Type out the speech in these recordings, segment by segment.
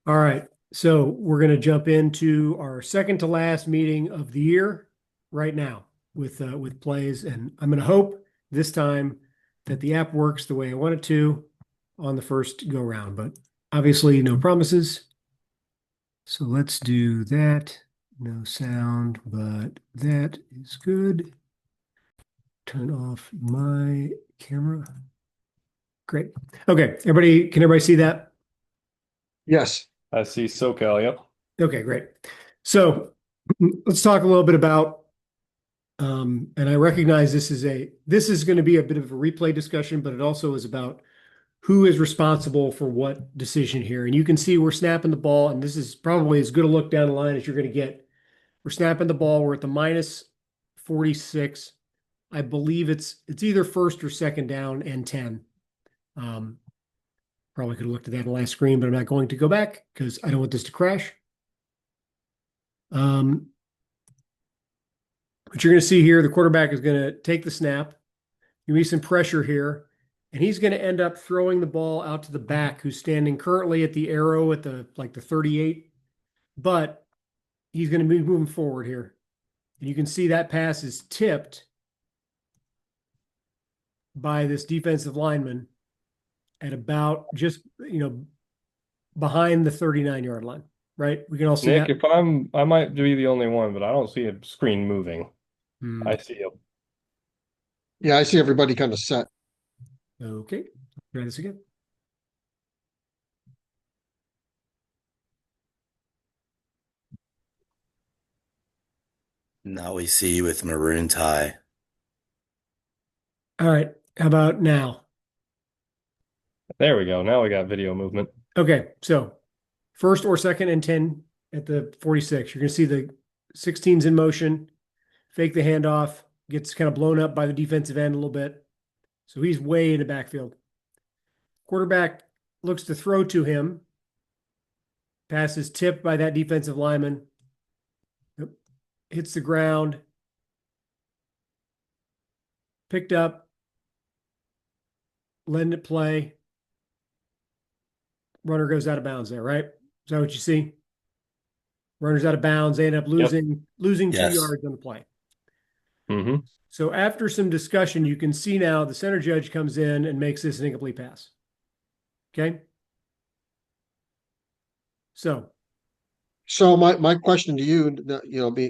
All right. So we're going to jump into our second to last meeting of the year right now with plays, and I'm going to hope this time that the app works the way I want it to on the first go round, but obviously no promises. So let's do that. No sound, but that is good. Turn off my camera. Great. Okay, everybody, can everybody see that? Yes. I see SoCal, yep. Okay, great. So let's talk a little bit about, and I recognize this is going to be a bit of a replay discussion, but it also is about who is responsible for what decision here. And you can see we're snapping the ball, and this is probably as good a look down the line as you're going to get. We're snapping the ball. We're at the minus 46. I believe it's either first or second down and 10. Um, Probably could have looked at that in the last screen, but I'm not going to go back because I don't want this to crash. What you're going to see here, the quarterback is going to take the snap. You need some pressure here, and he's going to end up throwing the ball out to the back, who's standing currently at the arrow at the 38, but he's going to be moving forward here. And you can see that pass is tipped by this defensive lineman at about just, behind the 39-yard line, right? We can all see Nick, that. if I might be the only one, but I don't see a screen moving. Hmm. I see a Yeah, I see everybody kind of set. Okay, try this again. Now we see you with maroon tie. All right, how about now? there we go. Now we got video movement. Okay, so first or second and 10 at the 46. You're going to see the 16's in motion, fake the handoff, gets kind of blown up by the defensive end a little bit. So he's way in the backfield. Quarterback looks to throw to him. Pass is tipped by that defensive lineman. Yep. Hits the ground. Picked up. Letting it play. Runner goes out of bounds there, right? Is that what you see? Runner's out of bounds. They end up Yep. losing 2 Yes. yards on the play. Mm-hmm. So after some discussion, you can see now the center judge comes in and makes this an incomplete pass. Okay. So So my question to you,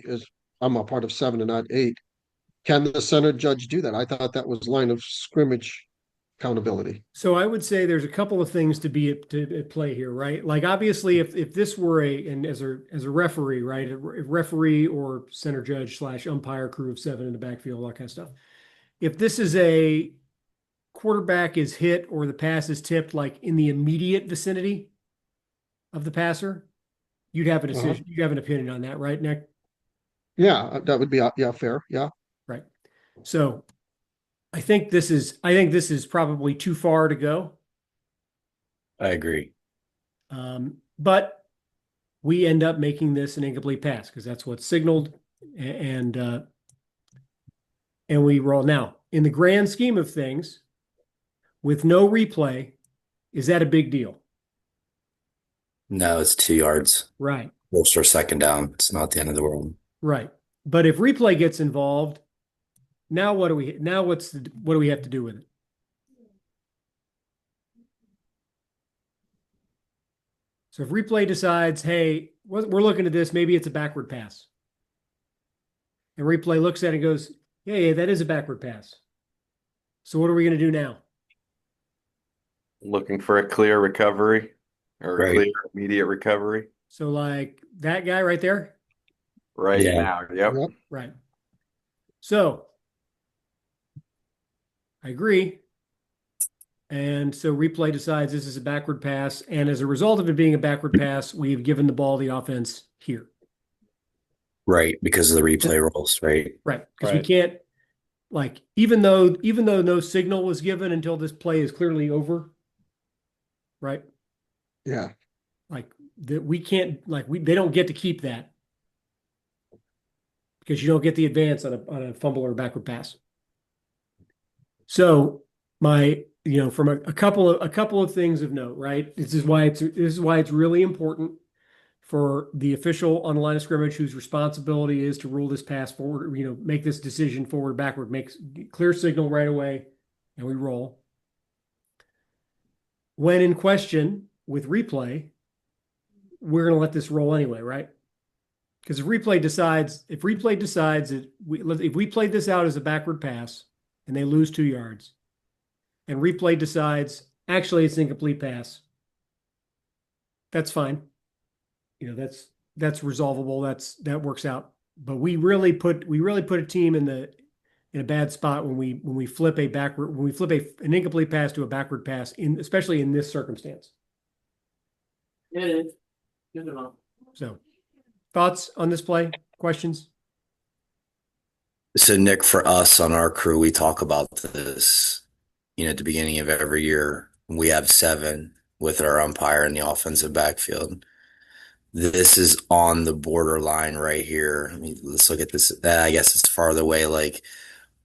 is I'm a part of seven and not eight. Can the center judge do that? I thought that was line of scrimmage accountability. so I would say there's a couple of things to play here, right? Like obviously if this were and as a referee, right? A referee or center judge slash umpire crew of seven in the backfield, all that kind of stuff. If this is a quarterback is hit or the pass is tipped like in the immediate vicinity of the passer, you'd have a Uh-huh. decision. You have an opinion on that, right, Nick? Yeah, that would be yeah, fair. Yeah. Right. So I think this is probably too far to go. I agree. But we end up making this an incomplete pass because that's what's signaled, and and we roll. Now, in the grand scheme of things, with no replay, is that a big deal? No, it's 2 yards. Right, First or second down. It's not the end of the world. right. But if replay gets involved, now what do we have to do with it? So if replay decides, hey, we're looking at this, maybe it's a backward pass. And replay looks at it and goes, yeah, that is a backward pass. So what are we going to do now? Looking for a clear recovery or a Right. clear immediate recovery So like that guy right there? right Yeah. now. Yep. Yep. Right. So I agree. And so replay decides this is a backward pass. And as a result of it being a backward pass, we've given the ball the offense here. Right. Because of the replay rules. Right. Right. Because we Right. can't, like, even though no signal was given until this play is clearly over, right? Yeah. Like that we can't, like they don't get to keep that because you don't get the advance on a fumble or a backward pass. So my from a couple of things of note, right? This is why it's really important for the official on the line of scrimmage whose responsibility is to rule this pass forward, make this decision forward, backward, makes clear signal right away, and we roll. When in question with replay, we're going to let this roll anyway, right? Because if replay decides that if we played this out as a backward pass and they lose 2 yards, and replay decides actually it's an incomplete pass, that's fine. That's resolvable. That works out. But we really put a team in a bad spot when we flip an incomplete pass to a backward pass, especially in this circumstance. It is. Good enough. So, thoughts on this play? Questions? So Nick, for us on our crew, we talk about this, at the beginning of every year. We have 7 with our umpire in the offensive backfield. This is on the borderline right here. I mean, let's look at this. I guess it's farther away. Like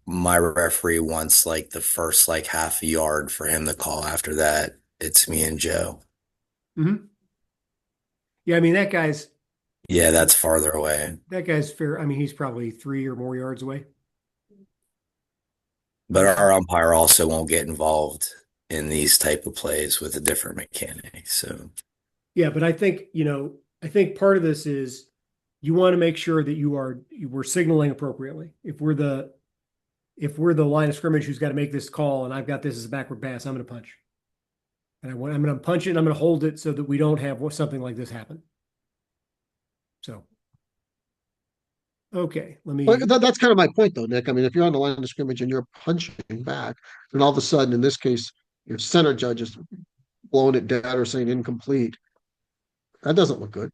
my referee wants like the first like half a yard for him to call. After that, it's me and Joe. Mm-hmm. Yeah, I mean that guy's Yeah, that's farther away. fair. I mean, he's probably 3 or more yards away. But our umpire also won't get involved in these type of plays with a different mechanic. So Yeah, but I think part of this is you want to make sure that we're signaling appropriately. If we're the line of scrimmage who's got to make this call, and I've got this as a backward pass, I'm going to punch, and I'm going to punch it. And I'm going to hold it so that we don't have something like this happen. So, okay, let me. But that's kind of my point, though, Nick. I mean, if you're on the line of scrimmage and you're punching back, and all of a sudden, in this case, your center judge is blowing it dead or saying incomplete, that doesn't look good.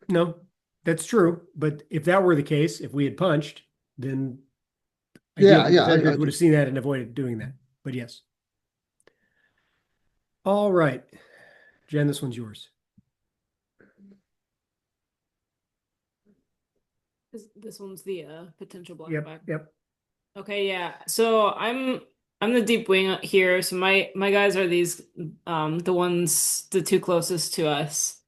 No, that's true. But if that were the case, if we had punched, then Yeah, ideally, yeah, the judge would have seen that and avoided doing that. But yes. All right, Jen, this one's yours. This one's the potential block Yep, back. yep. Okay, yeah. So I'm the deep wing here. So my guys are these the 2 closest to us.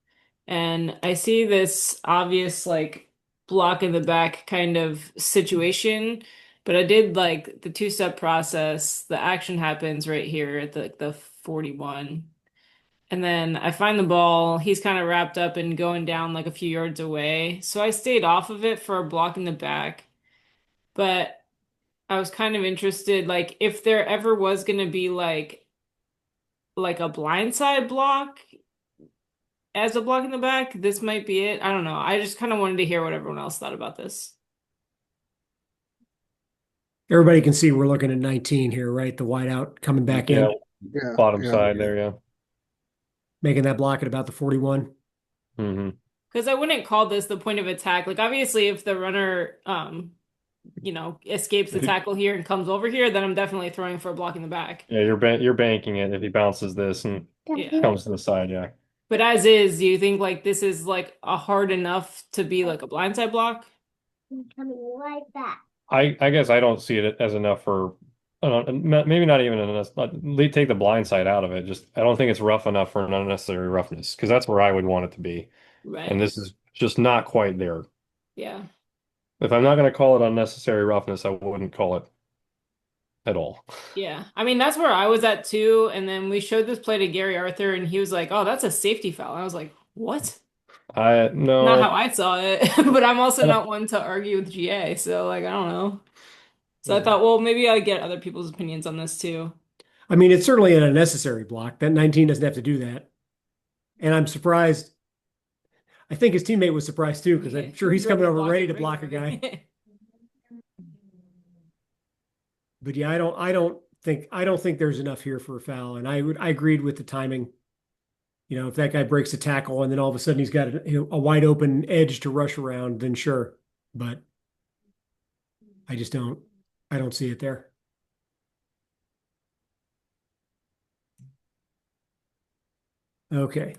And I see this obvious like block in the back kind of situation, but I did like the 2-step process. The action happens right here at the 41. And then I find the ball. He's kind of wrapped up and going down like a few yards away. So I stayed off of it for a block in the back. But I was kind of interested, like if there ever was going to be like a blindside block as a block in the back, this might be it. I don't know. I just kind of wanted to hear what everyone else thought about this. Everybody can see we're looking at 19 here, right? The wide out coming back in, Yeah, Bottom yeah. side there, yeah. making that block at about the 41. Mm-hmm. Because I wouldn't call this the point of attack. Like obviously if the runner escapes the tackle here and comes over here, then I'm definitely throwing for a block in the back. Yeah, you're banking it if he bounces this and Yeah. comes to the side, yeah. But as is, do you think like this is like a hard enough to be like a blindside block? Coming right back. I guess I don't see it as enough for maybe not even enough. Take the blind side out of it. Just I don't think it's rough enough for an unnecessary roughness because that's where I would want it to be. Right. And this is just not quite there. Yeah. If I'm not going to call it unnecessary roughness, I wouldn't call it at all. Yeah. I mean, that's where I was at too. And then we showed this play to Gary Arthur and he was like, oh, that's a safety foul. I was like, what? I no. Not how I saw it. But I'm also not one to argue with GA. So like, I don't know. So I thought, well, maybe I get other people's opinions on this too. I mean, it's certainly an unnecessary block. That 19 doesn't have to do that. And I'm surprised. I think his teammate was surprised too, because I'm sure he's coming over ready to block a guy. But yeah, I don't think there's enough here for a foul. And I agreed with the timing. If that guy breaks a tackle and then all of a sudden he's got a wide open edge to rush around, then sure. But I don't see it there. Okay.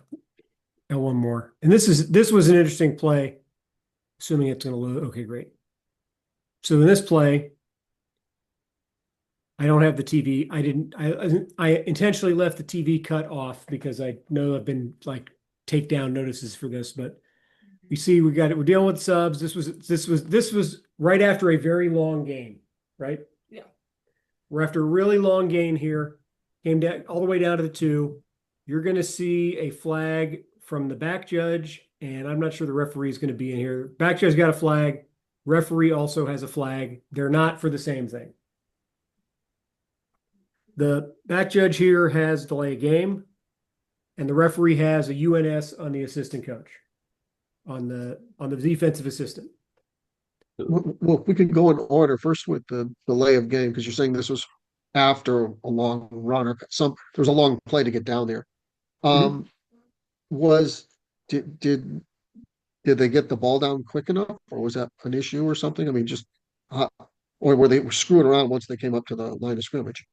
And one more. And this was an interesting play, assuming it's going to load. Okay, great. So in this play, I don't have the TV. I intentionally left the TV cut off because I know I've been like takedown notices for this, but you see we got it. We're dealing with subs. This was right after a very long game, right? Yeah. We're after a really long game here. Came down all the way down to the two. You're going to see a flag from the back judge, and I'm not sure the referee is going to be in here. Back judge got a flag. Referee also has a flag. They're not for the same thing. The back judge here has delay a game, and the referee has a UNS on the assistant coach, on the defensive assistant. Well, if we could go in order first with the delay of game, because you're saying this was after a long run or there was a long play to get down there. Mhm. Was did did did they get the ball down quick enough, or was that an issue or something? I mean, just uh, or were they screwing around once they came up to the line of scrimmage?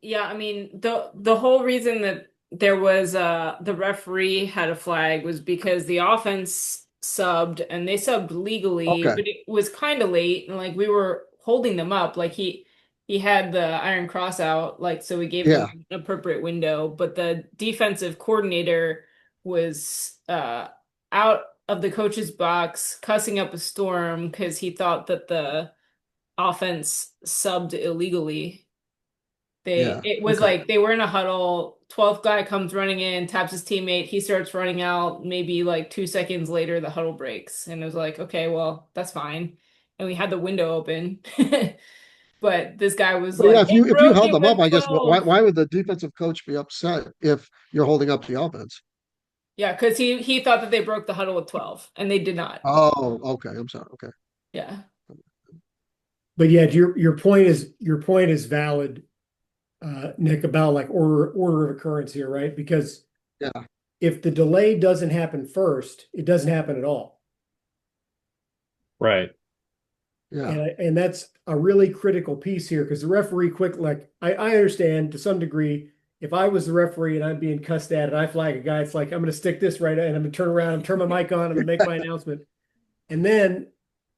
Yeah, I mean the whole reason that there was the referee had a flag was because the offense subbed and they subbed legally, Okay, but it was kind of late and like we were holding them up. Like he had the iron cross out, like so we gave them yeah, an appropriate window, but the defensive coordinator was out of the coach's box cussing up a storm because he thought that the offense subbed illegally. yeah. It was Okay, like they were in a huddle, 12th guy comes running in, taps his teammate, he starts running out, maybe like 2 seconds later the huddle breaks. And it was like, okay, well, that's fine. And we had the window open. But this guy was but yeah, like, they if you broke held it them up, with I guess why 12. would the defensive coach be upset if you're holding up the offense? Yeah, because he thought that they broke the huddle with 12, and they did not. Oh, okay. I'm sorry. Okay. Yeah. But yeah, your point is valid, Nick, about like order of occurrence here, right? Because Yeah, if the delay doesn't happen first, it doesn't happen at all. Right. yeah, And that's a really critical piece here because the referee I understand to some degree, if I was the referee and I'm being cussed at and I flag a guy, it's like I'm gonna stick this right and I'm gonna turn around and turn my mic on and make my announcement. And then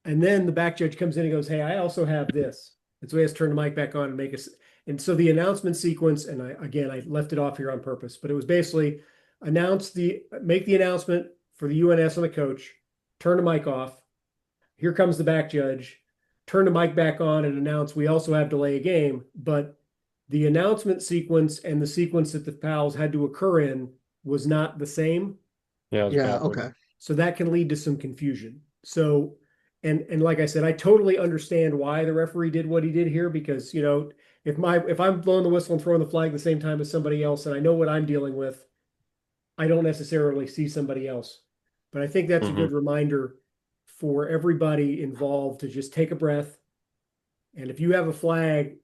the back judge comes in and goes, "Hey, I also have this." And so he has to turn the mic back on and make us. And so the announcement sequence, and I left it off here on purpose, but it was basically make the announcement for the UNS and the coach, turn the mic off. Here comes the back judge, turn the mic back on and announce we also have delay a game. But the announcement sequence and the sequence that the fouls had to occur in was not the same. Yeah, it's yeah. backward. Okay. So that can lead to some confusion. So, and like I said, I totally understand why the referee did what he did here because, if I'm blowing the whistle and throwing the flag at the same time as somebody else and I know what I'm dealing with, I don't necessarily see somebody else. But I think that's a good Hmm. reminder for everybody involved to just take a breath. And if you have a flag,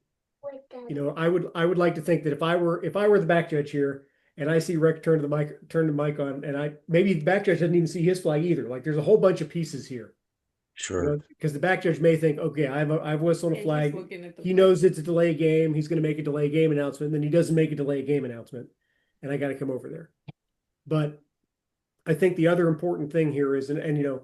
I would like to think that if I were the back judge here and I see Rick turn the mic on, and maybe the back judge doesn't even see his flag either. Like there's a whole bunch of pieces here, Sure. because the back judge may think, okay, I've whistled a And he's flag. looking at the He flag. knows it's a delay game. He's going to make a delay game announcement. Then he doesn't make a delay game announcement, and I got to come over there. But I think the other important thing here is, and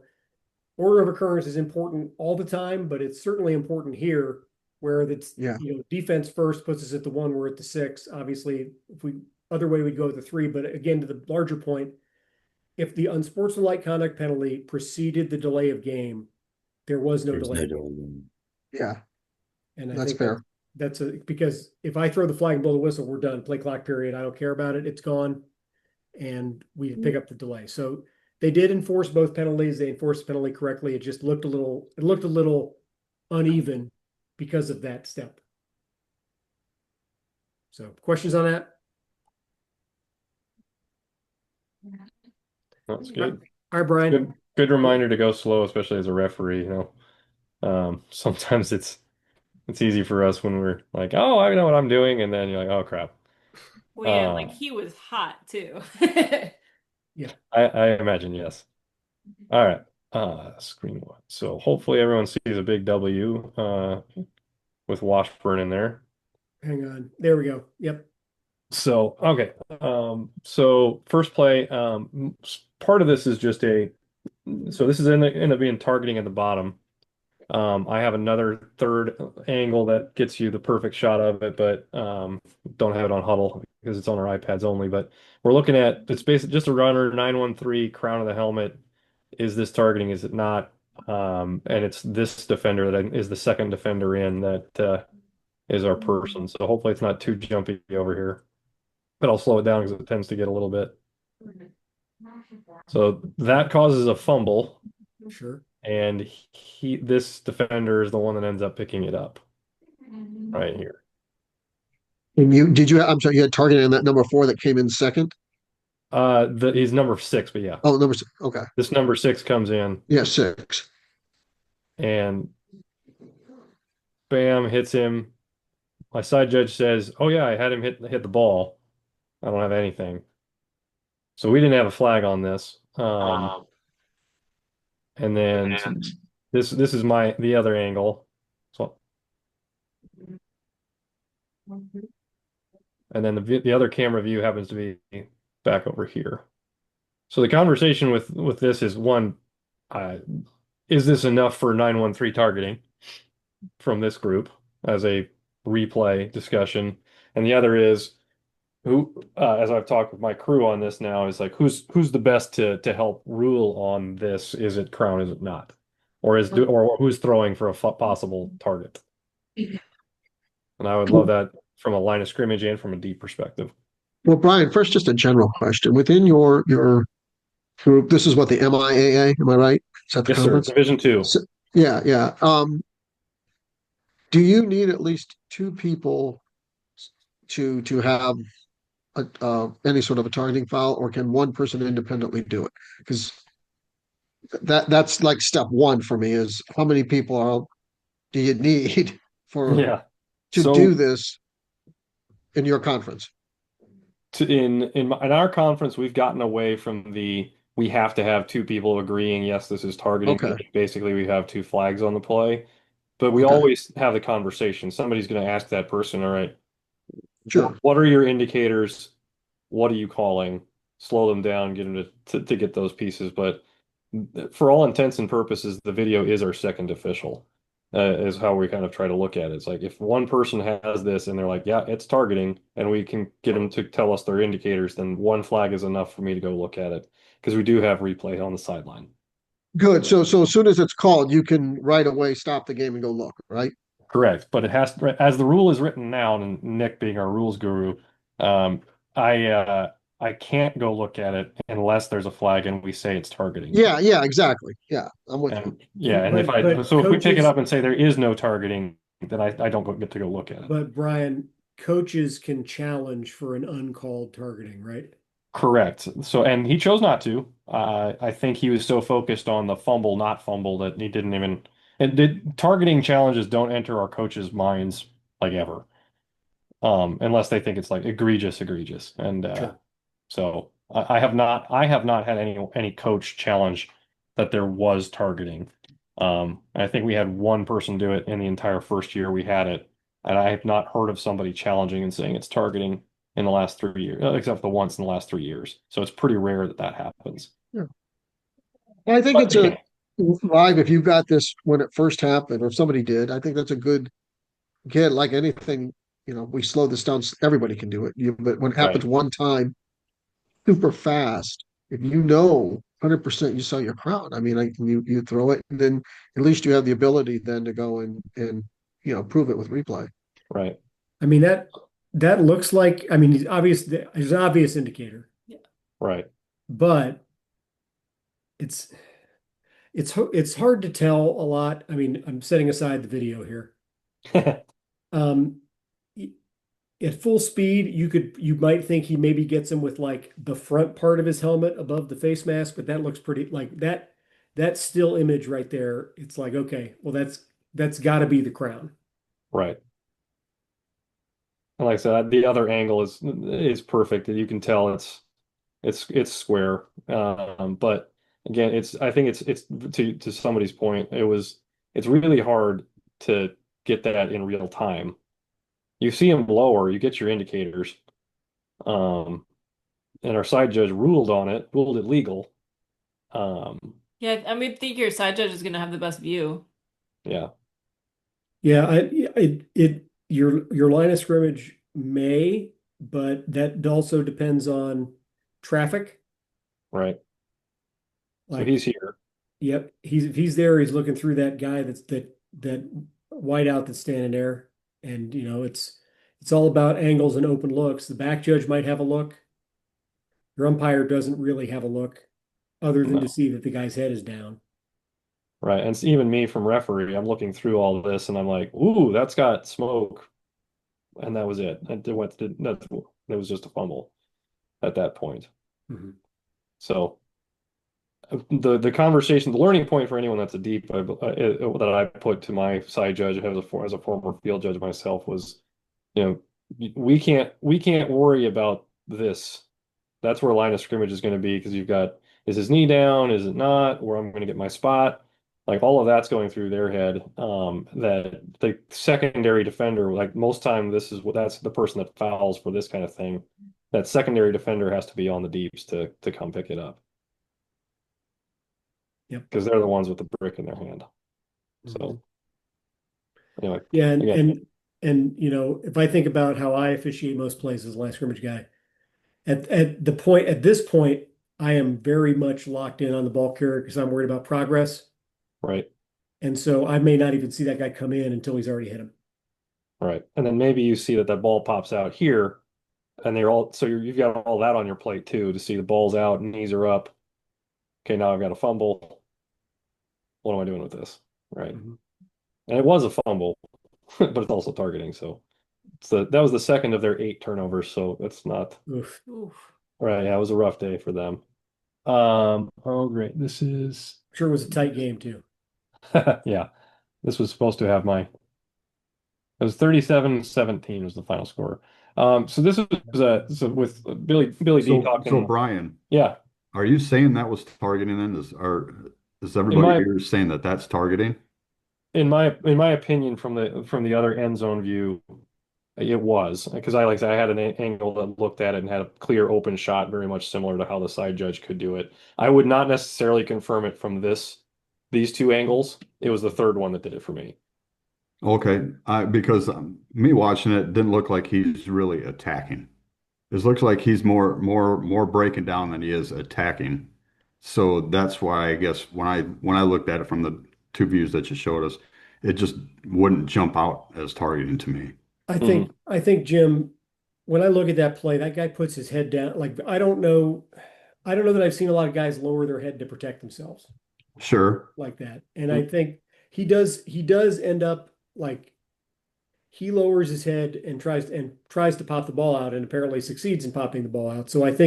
order of occurrence is important all the time, but it's certainly important here where that's, Yeah, defense first puts us at the one, we're at the six. Obviously, if we other way we'd go with the three, but again, to the larger point, if the unsportsmanlike conduct penalty preceded the delay of game, there was no There's delay no of game. delay. yeah. And I That's think fair. that's because if I throw the flag and blow the whistle, we're done. Play clock period. I don't care about it. It's gone. And we pick up the delay. So they did enforce both penalties. They enforced the penalty correctly. It looked a little uneven because of that step. So questions on that? That's good. All right, Brian. Good reminder to go slow, especially as a referee, Sometimes it's easy for us when we're like, oh, I know what I'm doing, and then you're like, oh crap. Well, yeah, like he was hot too. Yeah. I imagine, yes. All right. Screen one. So hopefully everyone sees a big W with Washburn in there. Hang on. There we go. Yep. So okay. So first play, part of this is just so this is end up being targeting at the bottom. I have another third angle that gets you the perfect shot of it, but don't have it on Huddle because it's on our iPads only. But we're looking at it's basically just a runner 913 crown of the helmet. Is this targeting? Is it not? And it's this defender that is the second defender in that is our person. So hopefully it's not too jumpy over here, but I'll slow it down because it tends to get a little bit. So that causes a fumble, Sure. and this defender is the one that ends up picking it up right here. And I'm sorry, you had targeted on that number 4 that came in second? He's number 6, but yeah, Oh, okay. this number 6 comes in Yeah, 6. and bam, hits him. My side judge says, "Oh yeah, I had him hit the ball. I don't have anything." So we didn't have a flag on this. And then this is the other angle. So and then the other camera view happens to be back over here. So the conversation with this is one, uh, is this enough for 913 targeting from this group as a replay discussion? And the other is who, as I've talked with my crew on this now, is like who's the best to help rule on this? Is it Crown? Is it not? Or who's throwing for a possible target? And I would love that from a line of scrimmage and from a deep perspective. Well, Brian, first, just a general question. Within your group, this is what the MIAA, am I right? Is that the Yes, sir. conference? Division two. So, yeah, yeah. Do you need at least 2 people to have any sort of a targeting file, or can one person independently do it? Because that's like step 1 for me is how many people do you need Yeah. to do So this in your conference? in our conference, we've gotten away from we have to have 2 people agreeing, yes, this is targeting. Okay, Basically, we have 2 flags on the play, but we okay, always have the conversation. Somebody's going to ask that person, all right, sure. what are your indicators? What are you calling? Slow them down, get them to get those pieces. But for all intents and purposes, the video is our second official, is how we kind of try to look at it. It's like if one person has this and they're like, yeah, it's targeting, and we can get them to tell us their indicators, then one flag is enough for me to go look at it because we do have replay on the sideline. Good. So as soon as it's called, you can right away stop the game and go look, right? Correct, but it has to, as the rule is written now, and Nick being our rules guru, um, I can't go look at it unless there's a flag and we say it's targeting. Yeah, yeah, exactly. Yeah, I'm with you. And yeah, and But so if we pick it coaches, up and say there is no targeting, then I don't get to go look at it. but Brian, coaches can challenge for an uncalled targeting, right? Correct. So, and he chose not to. I think he was so focused on the fumble, not fumble, that he didn't even. And targeting challenges don't enter our coaches' minds like ever, unless they think it's like egregious. And Sure. so I have not had any coach challenge that there was targeting. I think we had one person do it in the entire first year we had it, and I have not heard of somebody challenging and saying it's targeting in the last 3 years, except for once in the last 3 years. So it's pretty rare that that happens. Yeah. I think But it's a live if you got this when it first happened, or if somebody did. I think that's a good get. Like anything, we slow this down. Everybody can do it. But when it right, happens one time, super fast, if 100% you saw your crowd. I mean, you throw it, and then at least you have the ability then to go and prove it with replay. right, I mean that looks like, I mean, there's an obvious indicator, right. but it's it's hard to tell a lot. I mean, I'm setting aside the video here. Um, at full speed, you might think he maybe gets him with like the front part of his helmet above the face mask, but that looks pretty like that still image right there. It's like, okay, well that's got to be the crown. Right. And like I said, the other angle is perfect. You can tell it's square. But again, I think it's to somebody's point, it's really hard to get that in real time. You see them lower, you get your indicators. Um, and our side judge ruled it legal. Um, Yeah, I mean, think your side judge is gonna have the best view. Yeah, Yeah, your line of scrimmage may, but that also depends on traffic. right. So Like, he's here. yep, if he's there, he's looking through that guy that whiteout that's standing there, and it's all about angles and open looks. The back judge might have a look. Your umpire doesn't really have a look, other than to No, see that the guy's head is down. right. And it's even me from referee, I'm looking through all this and I'm like, ooh, that's got smoke. And that was it. And it was just a fumble at that point. Mhm. So the conversation, the learning point for anyone that's a deep that I put to my side judge as a former field judge myself was, you know, we can't worry about this. That's where line of scrimmage is going to be because you've got, is his knee down? Is it not? Where I'm going to get my spot? Like all of that's going through their head. That the secondary defender, like most time, that's the person that fouls for this kind of thing. That secondary defender has to be on the deeps to come pick it up Yep. because they're the ones with the brick in their hand. Mhm. So anyway, Yeah, again, if I think about how I officiate most plays as a line of scrimmage guy, at this point, I am very much locked in on the ball carrier because I'm worried about progress. right, And so I may not even see that guy come in until he's already hit him. right, and then maybe you see that ball pops out here, and you've got all that on your plate too to see the ball's out, knees are up. Okay, now I've got a fumble. What am I doing with this? Right. Mhm. And it was a fumble, but it's also targeting. So that was the second of their 8 turnovers. So that's not Oof. Oof. right. Yeah, it was a rough day for them. Oh, great. This is, Sure was a tight game too. yeah, this was supposed to have it was 37-17 was the final score. So this was so with Billy D So talking. Brian, Yeah, are you saying that was targeting then? Is in everybody my here saying that that's targeting? in my opinion, from the other end zone view, it was because like I said, I had an angle that looked at it and had a clear open shot, very much similar to how the side judge could do it. I would not necessarily confirm it from these two angles. It was the third one that did it for me. Okay, because me watching it didn't look like he's really attacking. It looks like he's more breaking down than he is attacking. So that's why I guess when I looked at it from the two views that you showed us, it just wouldn't jump out as targeting to me. Hmm. I think Jim, when I look at that play, that guy puts his head down. Like I don't know that I've seen a lot of guys lower their head to protect themselves Sure. like that. And I think he does end up like he lowers his head and tries to pop the ball out and apparently succeeds in popping the ball out. So like I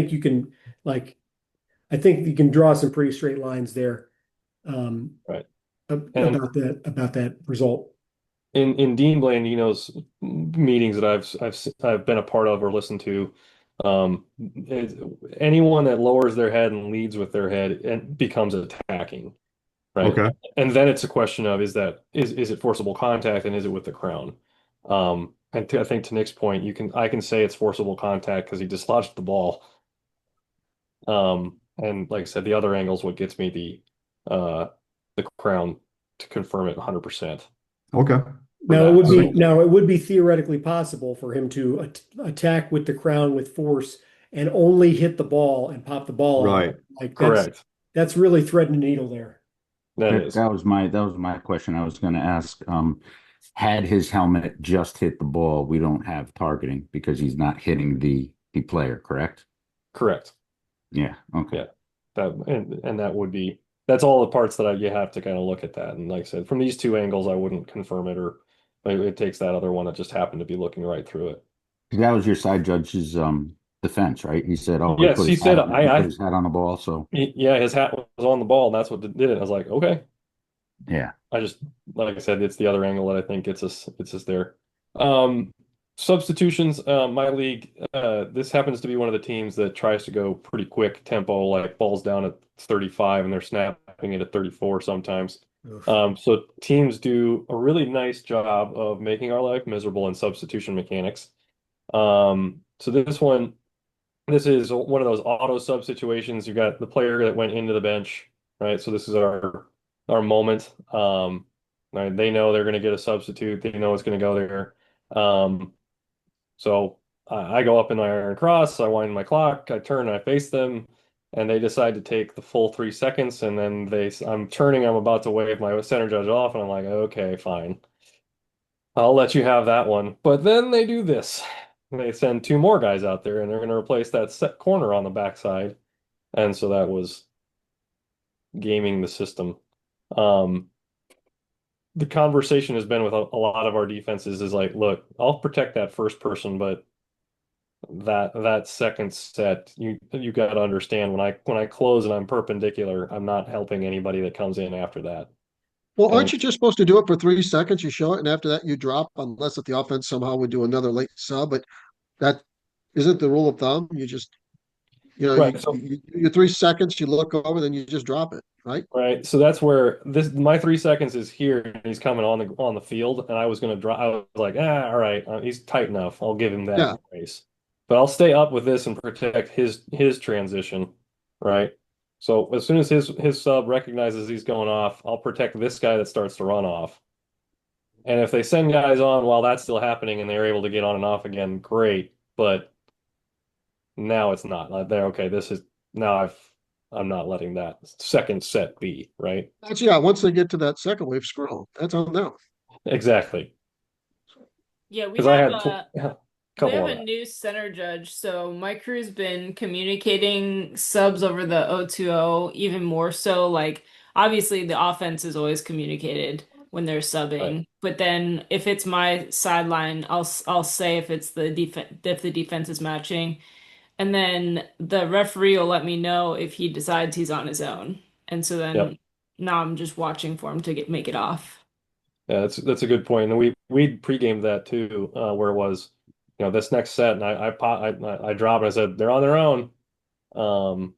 think you can draw some pretty straight lines there um, Right. And about that result. in Dean Blandino's meetings that I've been a part of or listened to, um, anyone that lowers their head and leads with their head and becomes attacking. Right. Okay. And then it's a question of is it forcible contact and is it with the crown? And I think to Nick's point, I can say it's forcible contact because he dislodged the ball. And like I said, the other angle is what gets me the crown to confirm it 100% Okay. for that. So Now it would be theoretically possible for him to attack with the crown with force and only hit the ball and pop the ball out. Right. Like correct. that's really threading the needle there. That That, is that was my question I was going to ask. Had his helmet just hit the ball, we don't have targeting because he's not hitting the player, correct? correct. Yeah. Okay. Yeah. And that's all the parts that you have to kind of look at that. And like I said, from these two angles, I wouldn't confirm it or it takes that other one that just happened to be looking right through it. That was your side judge's defense, right? He said, "Oh, Yes, he said he put his hat on the ball." So yeah, his hat was on the ball, and that's what did it. I was like, okay. yeah, I just like I said, it's the other angle that I think gets us there. Um, Substitutions, my league, this happens to be one of the teams that tries to go pretty quick tempo, like balls down at 35 and they're snapping it at 34 sometimes. Oof. So teams do a really nice job of making our life miserable in substitution mechanics. This is one of those auto sub situations. You got the player that went into the bench, right? So this is our moment. Right? They know they're going to get a substitute. They know it's going to go there. Um, so I go up in my iron cross, I wind my clock, I turn, I face them, and they decide to take the full 3 seconds. And then I'm turning, I'm about to wave my center judge off, and I'm like, okay, fine. I'll let you have that one. But then they do this. They send two more guys out there, and they're going to replace that set corner on the backside. And so that was gaming the system. Um, the conversation has been with a lot of our defenses is like, look, I'll protect that first person, but that second set, you got to understand when I close and I'm perpendicular, I'm not helping anybody that comes in after that. Well, And aren't you just supposed to do it for 3 seconds? You show it, and after that you drop, unless if the offense somehow would do another late sub. But that isn't the rule of thumb. You just, right, so you 3 seconds, you look over, then you just drop it, right? right, so that's where this my 3 seconds is here, and he's coming on the field, and I was gonna drop. I was like, all right, he's tight enough. I'll give him that Yeah. grace, but I'll stay up with this and protect his transition, right? So as soon as his sub recognizes he's going off, I'll protect this guy that starts to run off. And if they send guys on while that's still happening and they're able to get on and off again, great. But now it's not. Like they're okay. This is now I'm not letting that second set be, right? That's yeah. Once they get to that second wave, screw 'em. That's on them. Exactly. Yeah, Because I had a we couple have of a that. new center judge, so my crew's been communicating subs over the 020 even more so. Like, obviously, the offense is always communicated when they're Right. subbing, but then if it's my sideline, I'll say if it's the defense is matching, and then the referee will let me know if he decides he's on his own, and so Yep. then now I'm just watching for him to make it off. Yeah, that's a good point. And we pre-gamed that too, where it was, this next set, and I dropped and I said they're on their own. Um,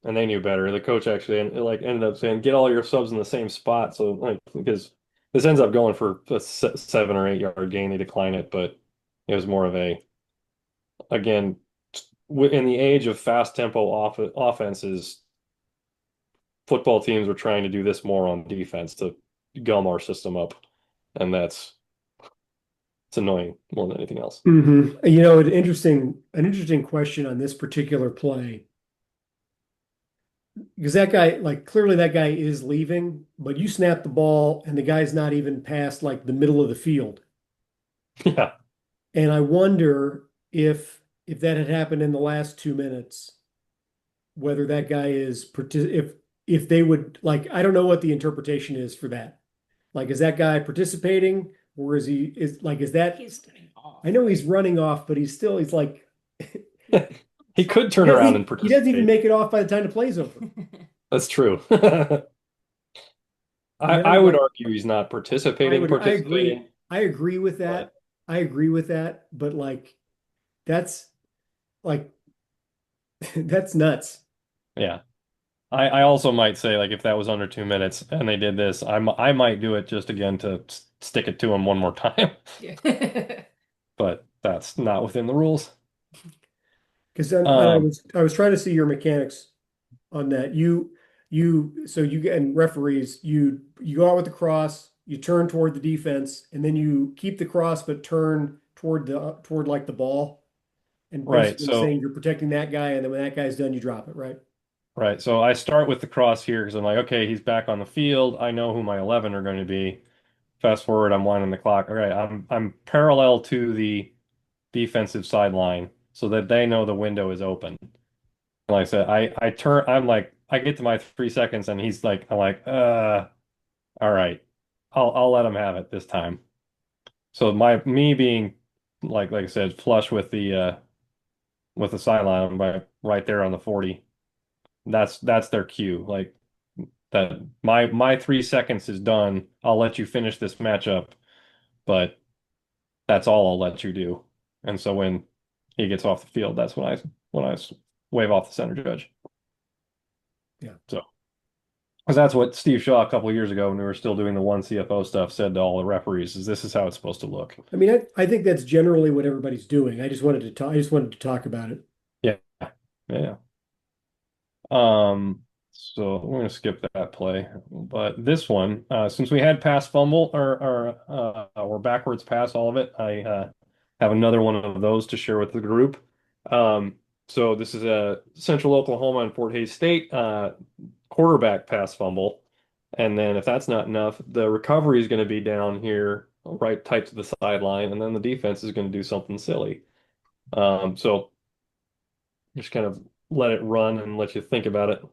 and they knew better. The coach actually ended up saying, "Get all your subs in the same spot." So like because this ends up going for a 7 or 8 yard gain, they decline it, but it was more of a again in the age of fast tempo offenses, football teams were trying to do this more on defense to gum our system up, and it's annoying more than anything else. An interesting question on this particular play. Because that guy, like clearly that guy is leaving, but you snap the ball and the guy's not even past like the middle of the field. Yeah, And I wonder if that had happened in the last 2 minutes, whether that guy if they would like I don't know what the interpretation is for that. Like is that guy participating or is that He's turning off. I know he's running off, but he's like he could turn he doesn't around even, and he doesn't even participate. make it off by the time the play's over. That's true. I mean, I I'm would like argue he's not I participating, agree. I agree with but that. I agree with that, but like that's like that's nuts. yeah. I also might say like if that was under 2 minutes and they did this, I might do it just again to stick it to him one more time, Yeah. but that's not within the rules. Because then and I Um, was trying to see your mechanics on that. So you get and referees, you go out with the cross, you turn toward the defense, and then you keep the cross but turn toward like the ball, and right. basically So saying you're protecting that guy, and then when that guy's done, you drop it, right? right. So I start with the cross here because I'm like, okay, he's back on the field. I know who my 11 are going to be. Fast forward, I'm winding the clock. All right, I'm parallel to the defensive sideline so that they know the window is open. Like I said, I turn, I'm like, I get to my 3 seconds and he's like, I'm like, all right, I'll let him have it this time. So me being like I said, flush with the sideline by right there on the 40. That's their cue. Like that my 3 seconds is done. I'll let you finish this matchup, but that's all I'll let you do. And so when he gets off the field, that's when I wave off the center judge. Yeah. So because that's what Steve Shaw a couple of years ago when we were still doing the one CFO stuff said to all the referees is this is how it's supposed to look. I mean, I think that's generally what everybody's doing. I just wanted to talk about it. Yeah. Yeah. Um So we're going to skip that play. But this one, since we had pass fumble or backwards pass, all of it, I have another one of those to share with the group. So this is a Central Oklahoma and Fort Hays State quarterback pass fumble. And then if that's not enough, the recovery is going to be down here, right tight to the sideline, and then the defense is going to do something silly. So just kind of let it run and let you think about it a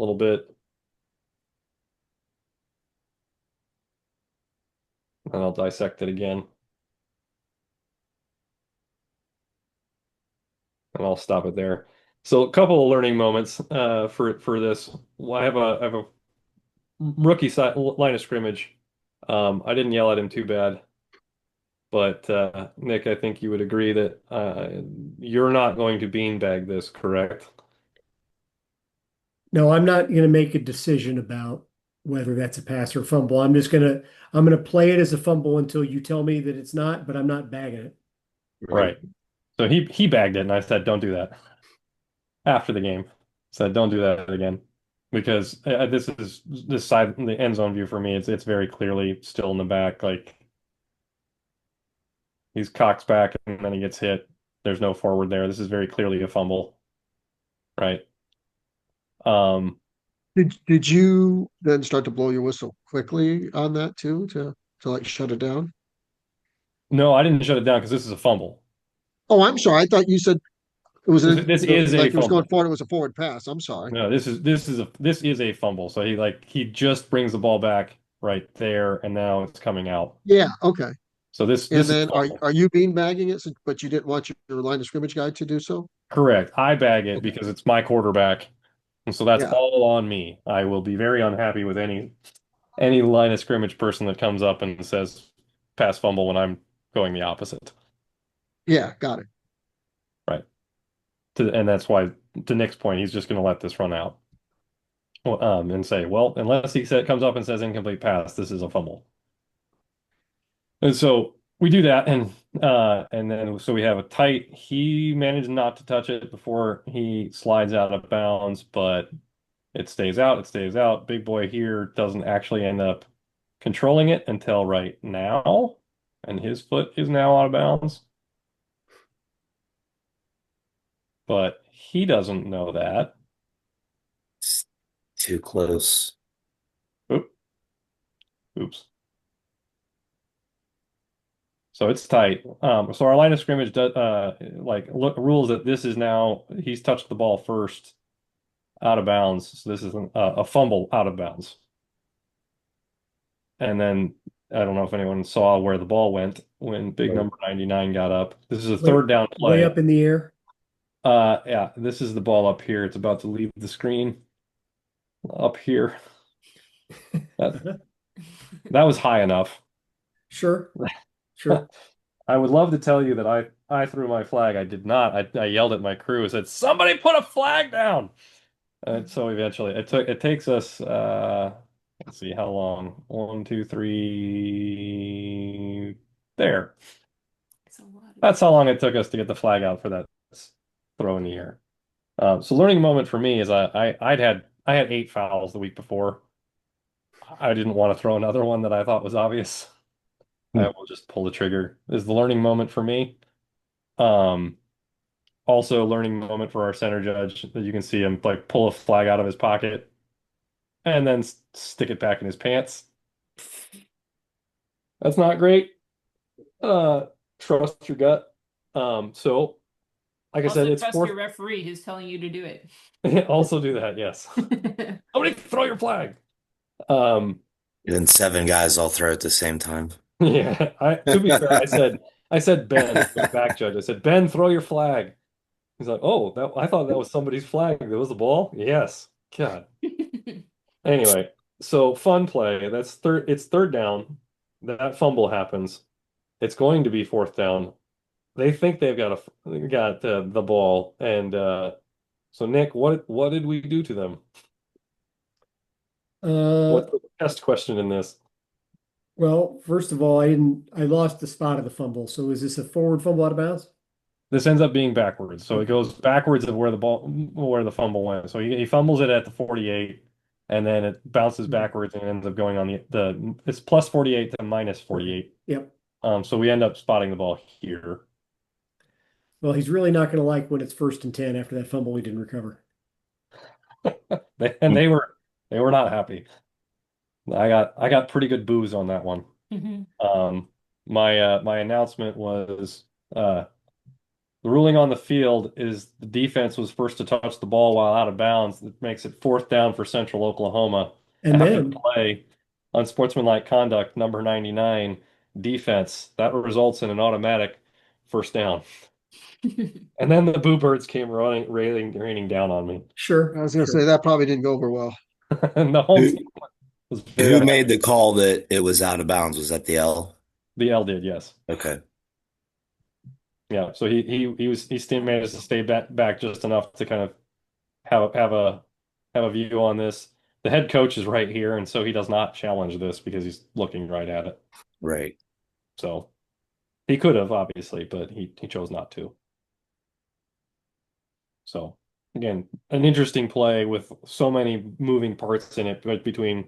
little bit. And I'll dissect it again. And I'll stop it there. So a couple of learning moments for this. Well, I have a rookie side, line of scrimmage. I didn't yell at him too bad, but Nick, I think you would agree that you're not going to beanbag this, correct? No, I'm not going to make a decision about whether that's a pass or fumble. I'm going to play it as a fumble until you tell me that it's not, but I'm not bagging it. Right. So he bagged it, and I said, "Don't do that." After the game, said, "Don't do that again," because this side, the end zone view for me. It's very clearly still in the back. Like he's cocks back, and then he gets hit. There's no forward there. This is very clearly a fumble, right? Um, Did you then start to blow your whistle quickly on that too to like shut it down? no, I didn't shut it down because this is a fumble. Oh, I'm sorry. I thought you said it was This is a like it was going fumble. forward. It was a forward pass. I'm sorry. No, this is a fumble. So he just brings the ball back right there, and now it's coming out. Yeah. Okay. So this And is then a fumble. are you bean bagging it, but you didn't want your line of scrimmage guy to do so? Correct. I bag it Okay. because it's my quarterback, and so that's Yeah. all on me. I will be very unhappy with any line of scrimmage person that comes up and says pass fumble when I'm going the opposite. Yeah. Got it. Right. And that's why, to Nick's point, he's just going to let this run out. Well, and say, well, unless comes up and says incomplete pass, this is a fumble. And so we do that, and then so we have a tight. He managed not to touch it before he slides out of bounds, but it stays out. It stays out. Big boy here doesn't actually end up controlling it until right now, and his foot is now out of bounds. But he doesn't know that. It's too close. Oop, oops. So it's tight. So our line of scrimmage does rules that this is now he's touched the ball first out of bounds. So this is a fumble out of bounds. And then I don't know if anyone saw where the ball went when big Right. number 99 got up. This is a Way- third down Way play. up in the air. Yeah, this is the ball up here. It's about to leave the screen up here. That was high enough. Sure. Sure. I would love to tell you that I threw my flag. I did not. I yelled at my crew and said, "Somebody put a flag down." And so eventually it takes us let's see how long. 1, 2, 3 there. That's how long it took us to get the flag out for that throw in the air. So learning moment for me is I had 8 fouls the week before. I didn't want to throw another one that I thought was obvious. I will just pull the trigger. Is the learning moment for me. Um, Also learning moment for our center judge that you can see him like pull a flag out of his pocket and then stick it back in his pants. That's not great. Trust your gut. So like I said, Also, it's trust fourth. your referee who's telling you to do it. Also do that, yes. Somebody throw your flag. Um, And then 7 guys all throw at the same time. yeah. To be fair, I said Ben, the back judge. I said, Ben, throw your flag. He's like, oh, I thought that was somebody's flag. That was the ball? Yes. God. Anyway, so fun play. It's third down. That fumble happens. It's going to be fourth down. They think they've got the ball, and so Nick, what did we do to them? Uh, What's the best question in this? well, first of all, I lost the spot of the fumble. So is this a forward fumble out of bounds? This ends up being backwards. So it goes backwards of where the fumble went. So he fumbles it at the 48, and then it bounces backwards and ends up going on it's plus 48 to minus 48. Yep. So we end up spotting the ball here. Well, he's really not going to like when it's 1st and 10 after that fumble he didn't recover. And they were not happy. I got pretty good boos on that one. My announcement was the ruling on the field is the defense was first to touch the ball while out of bounds. That makes it 4th down for Central Oklahoma. And After then the play, unsportsmanlike conduct, number 99, defense. That results in an automatic 1st down. And then the Boo Birds came raining down on me. sure, I was going to say that probably didn't go over well. And the home Who, team was very who unhappy. made the call that it was out of bounds? Was that the L? The L did, yes. Okay. Yeah, so he still managed to stay back just enough to kind of have a view on this. The head coach is right here, and so he does not challenge this because he's looking right at it. Right. So he could have obviously, but he chose not to. So again, an interesting play with so many moving parts in it, but between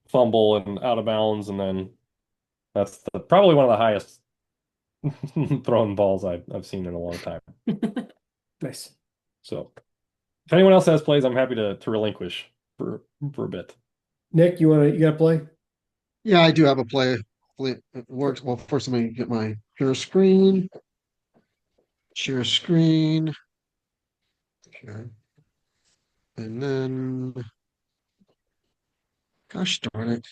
fumble and out of bounds, and then that's probably one of the highest thrown balls I've seen in a long time. nice. So if anyone else has plays, I'm happy to relinquish for a bit. Nick, you got to play? Yeah, I do have a play. Hopefully it works. Well, first let me get my share screen. Share screen. Okay. And then, gosh darn it.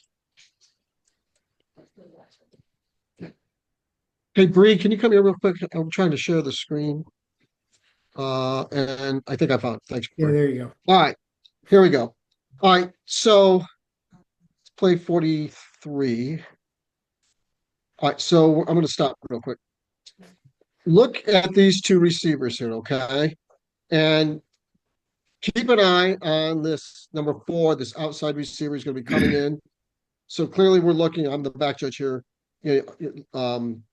Hey, Bree, can you come here real quick? I'm trying to share the screen. And I think I found it. Thanks. Yeah, Bree. there you go. All right, here we go. All right, so let's play 43. All right, so I'm going to stop real quick. Look at these two receivers here, okay? And keep an eye on this number 4. This outside receiver is going to be coming in. So clearly we're looking, I'm the back judge here,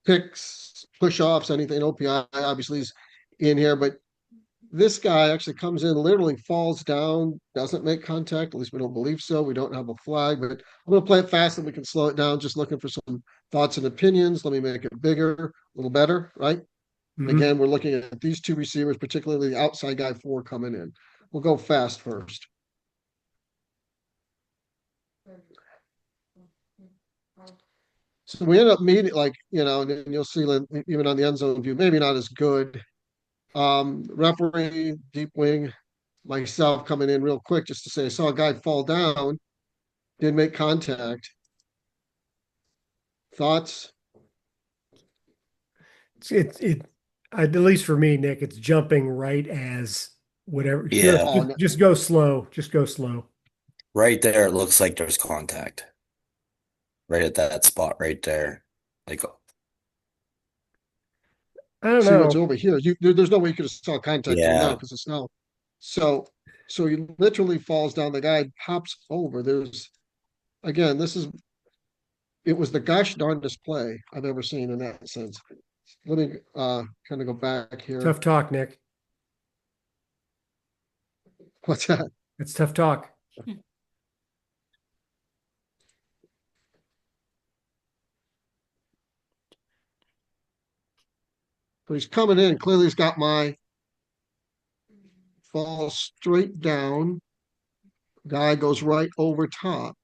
picks, push-offs, anything, OPI obviously is in here, but this guy actually comes in, literally falls down, doesn't make contact. At least we don't believe so. We don't have a flag, but I'm going to play it fast and we can slow it down. Just looking for some thoughts and opinions. Let me make it bigger, a little better, right? Mhm. Again, we're looking at these two receivers, particularly the outside guy 4 coming in. We'll go fast first. So we end up meeting, like, and you'll see even on the end zone view, maybe not as good. Referee, deep wing, myself coming in real quick just to say I saw a guy fall down, didn't make contact. Thoughts? At least for me, Nick, it's jumping right as whatever. Yeah. Just go slow. Just go slow. Right there, it looks like there's contact. Right at that spot right there. Like, I don't See what's know. over here. There's no way you could have saw contact till now yeah. because it's snow. So he literally falls down. The guy pops over. Again, it was the gosh darndest play I've ever seen in that sense. Let me kind of go back here. Tough talk, Nick. What's that? It's tough talk. But he's coming in. Clearly, he's got my fall straight down. Guy goes right over top.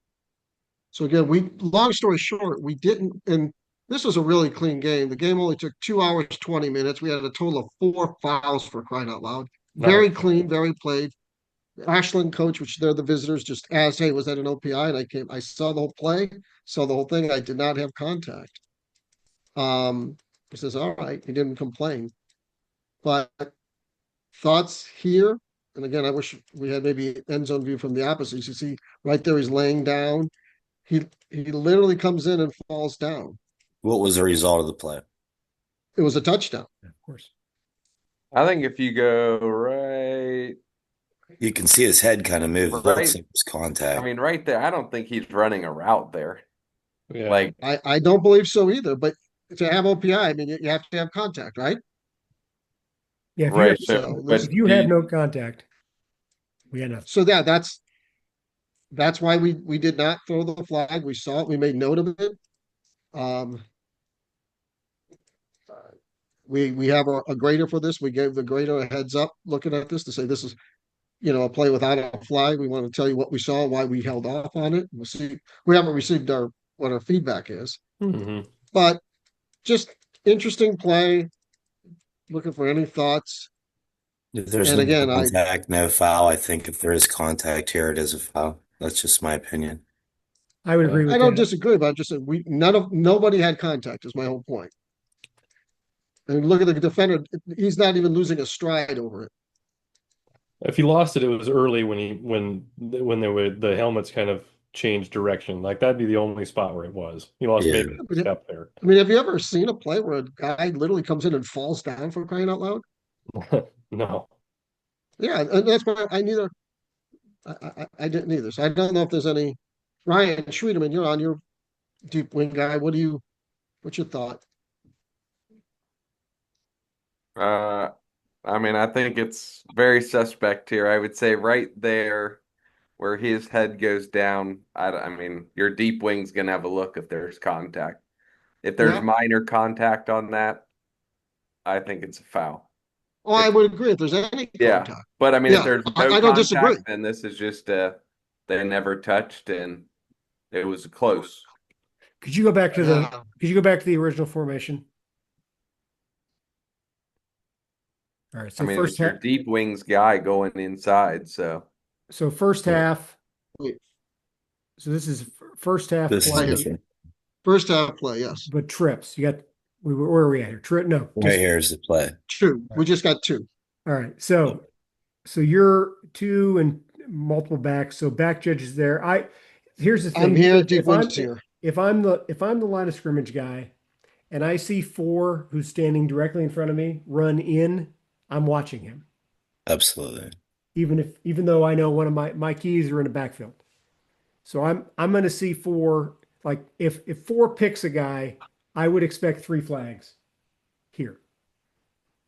So again, long story short, we didn't, and this was a really clean game. The game only took 2 hours, 20 minutes. We had a total of 4 fouls for crying out loud. Very clean, very played. Ashland coach, which they're the visitors, just asked, "Hey, was that an OPI?" And I saw the whole play, saw the whole thing. I did not have contact. He says, "All right," he didn't complain. But thoughts here, and again, I wish we had maybe end zone view from the opposite. You see right there, he's laying down. He literally comes in and falls down. What was the result of the play? It was a touchdown. Of course. I think if you go right, You can see his head kind of move. It Right. looks like it was contact. I mean, right there, I don't think he's running a route there. Yeah. Like, I don't believe so either. But to have OPI, I mean, you have to have contact, right? Yeah, Right. So if there's you had no contact, we had nothing. so yeah, that's why we did not throw the flag. We saw it, we made note of it. Um, we have a grader for this. We gave the grader a heads up looking at this to say this is, a play without a flag. We want to tell you what we saw, why we held off on it. We'll see. We haven't received our what our feedback is, Mhm. but just interesting play. Looking for any thoughts. If there's And no again, contact, no foul. I think if there is contact here, it is a foul. That's just my opinion. I would agree I with don't that. disagree, but I just said nobody had contact is my whole point. And look at the defender; he's not even losing a stride over it. If he lost it, it was early when they were the helmets kind of changed direction. Like that'd be the only spot where it was. He lost Yeah. maybe a step there. I mean, have you ever seen a play where a guy literally comes in and falls down for crying out loud? No. Yeah, and that's why I neither I didn't either. So I don't know if there's any. Ryan Schreederman, you're on your deep wing guy. What's your thought? Uh, I mean, I think it's very suspect here. I would say right there where his head goes down. I mean, your deep wing's gonna have a look if there's contact. If there's Yeah. minor contact on that, I think it's a foul. Oh, I If would agree if there's any Yeah, contact. but I mean, if Yeah, there's no I don't disagree. contact, then this is just they never touched and it was close. Could you go back to the Yeah. could you go back to the original formation? All right. I So mean, it first was your half deep wings guy going inside, so so first half. Wait, So this is first half This is Right here. play, different. first half play, yes. but trips. You got where are we at here? Trip? No, Right just here is the play. Two. We just got two. all right. So you're two and multiple backs. So back judges there. Here's the thing. I'm here, If deep I'm wings here. if I'm the line of scrimmage guy and I see four who's standing directly in front of me run in, I'm watching him. Absolutely. Even though I know one of my keys are in the backfield. So I'm gonna see four, like if four picks a guy, I would expect three flags here.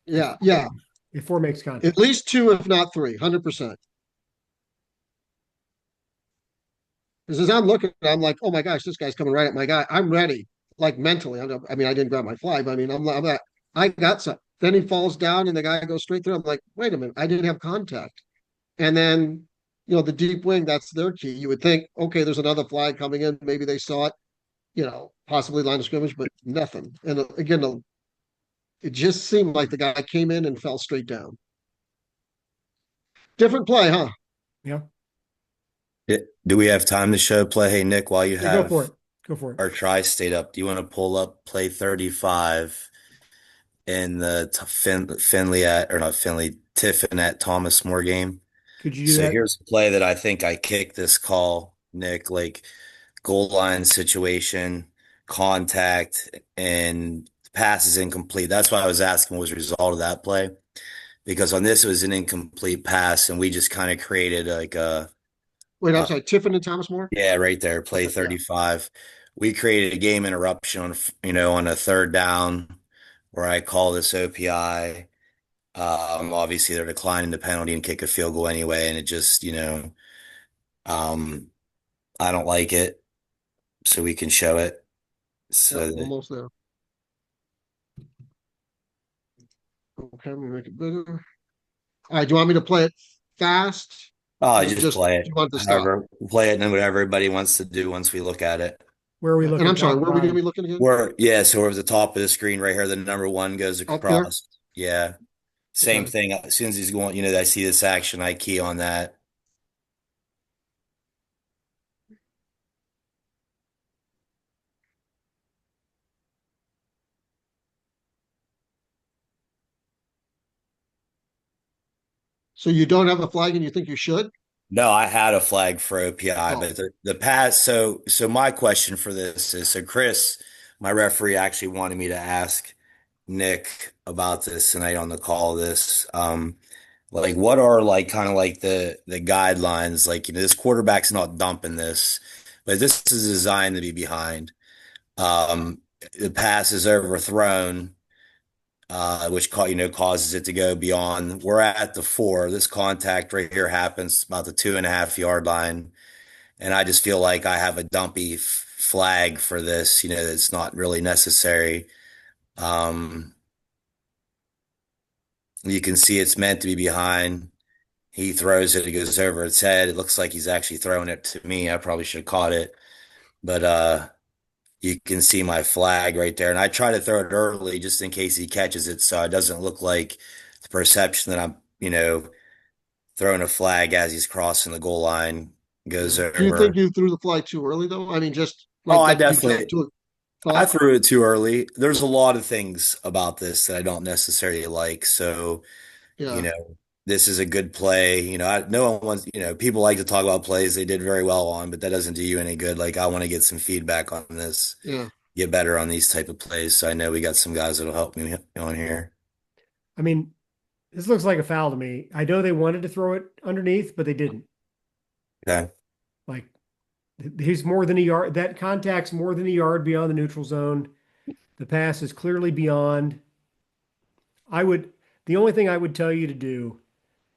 Yeah, yeah. If four makes contact. At least two, if not three, 100%. Because as I'm looking, I'm like, oh my gosh, this guy's coming right at my guy. I'm ready, like mentally. I mean, I didn't grab my flag, but I mean, I'm like, I got some. Then he falls down and the guy goes straight through. I'm like, wait a minute, I didn't have contact. And then, the deep wing, that's their key. You would think, okay, there's another flag coming in. Maybe they saw it, possibly line of scrimmage, but nothing. And again, it just seemed like the guy came in and fell straight down. Different play, huh? Yeah. Do we have time to show play? Hey, Nick, while you Yeah, go for have it. Go for it. our tri-state up, do you want to pull up play 35 in the Finley or not Finley, Tiffin at Thomas More game? Could you do So that? here's a play that I think I kicked this call, Nick, like goal line situation, contact, and pass is incomplete. That's why I was asking what was the result of that play. Because on this it was an incomplete pass, and we just kind of created like Wait, I'm uh, sorry, Tiffin and Thomas More? yeah, right there, play Okay, yeah. 35. We created a game interruption on a third down where I call this OPI. Obviously they're declining the penalty and kick a field goal anyway, and it just, um, I don't like it, so we can show it. Yep, So that, almost there. Okay, let me make it bigger. All right, do you want me to play it fast? oh, Or just just play do it. you want to stop? However, play it and then whatever everybody wants to do once we look at it. Where are we And looking? I'm sorry, Top where are we going to bottom? be looking again? So we're at the top of the screen right here. The number one goes Up there? across. Yeah. Same Okay. thing. As soon as he's going, I see this action, I key on that. So you don't have a flag and you think you should? No, I had a flag for OPI, Oh, but the pass. So my question for this is, so Chris, my referee, actually wanted me to ask Nick about this tonight on the call. Like what are like kind of like the guidelines? Like, this quarterback's not dumping this, but this is designed to be behind. The pass is overthrown. which causes it to go beyond. We're at the 4. This contact right here happens about the 2.5 yard line, and I just feel like I have a dumpy flag for this. It's not really necessary. Um, you can see it's meant to be behind. He throws it, it goes over its head. It looks like he's actually throwing it to me. I probably should have caught it, but you can see my flag right there. And I try to throw it early just in case he catches it, so it doesn't look like the perception that I'm, throwing a flag as he's crossing the goal line goes Yeah. Do you think over. you threw the flag too early though? I mean, just Oh, like that you jumped to a I thought? threw it too early. There's a lot of things about this that I don't necessarily like. So, you Yeah, know, this is a good play. No one wants, people like to talk about plays they did very well on, but that doesn't do you any good. Like, I want to get some feedback on this, yeah. get better on these type of plays. So I know we got some guys that'll help me on here. I mean, this looks like a foul to me. I know they wanted to throw it underneath, but they didn't. Okay. Like he's more than a yard. That contact's more than a yard beyond the neutral zone. The pass is clearly beyond. The only thing I would tell you to do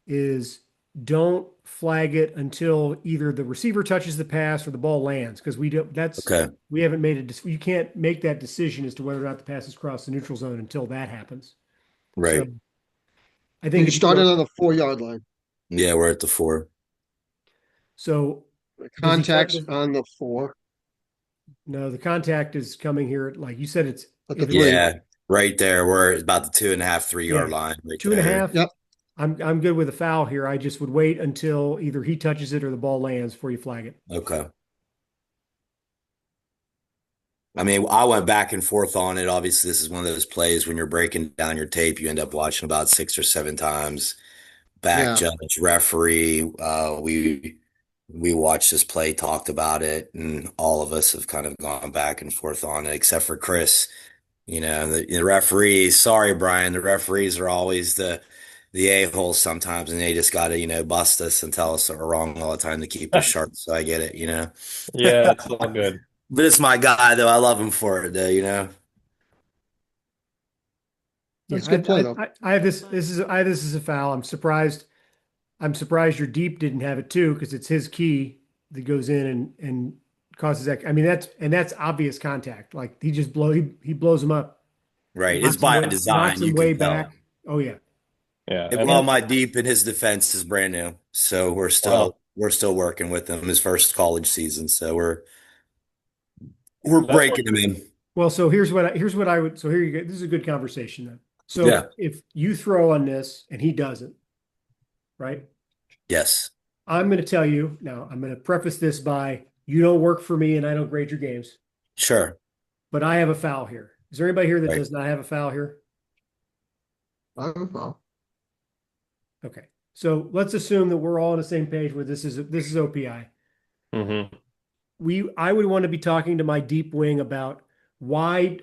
is don't flag it until either the receiver touches the pass or the ball lands, because Okay. we haven't made you can't make that decision as to whether or not the pass has crossed the neutral zone until that happens. So Right. I And think you if you started go, on the 4 yard line. Yeah, we're at the 4. so The does he try contact's to, on the 4 no, the contact is coming here. Like you said, at the if it's 3. Yeah, right there. We're about the 2.5, 3 yard yeah, line right two and a there. half. Yep. I'm good with a foul here. I just would wait until either he touches it or the ball lands before you flag it. Okay. I mean, I went back and forth on it. Obviously, this is one of those plays when you're breaking down your tape, you end up watching about 6 or 7 times. Back Yeah. judge, referee. We watched this play, talked about it, and all of us have kind of gone back and forth on it, except for Chris. The referees. Sorry, Brian. The referees are always the a-holes sometimes, and they just got to bust us and tell us that we're wrong all the time to keep us sharp. So I get it. Yeah, it's all good. But it's my guy, though. I love him for it, though. That's a Yeah, good play though. I have this. This is a foul. I'm surprised. I'm surprised your deep didn't have it too, because it's his key that goes in and causes that. I mean, that's obvious contact. Like he blows him up, Right. It's by knocks design. him You way can tell. back. Oh yeah, Yeah, And and well, that's my deep in his defense is brand new, so we're wow. still working with him his first college season. So we're That's breaking him in. Well, so here's what I would. So here you go. This is a good conversation then. Yeah. So if you throw on this and he doesn't, right? Yes. I'm going to tell you now. I'm going to preface this by you don't work for me and I don't grade your games, Sure. but I have a foul here. Is there anybody here that Right. does not have a foul here? I don't know. Okay. So let's assume that we're all on the same page where this is OPI. Mm-hmm. I would want to be talking to my deep wing about why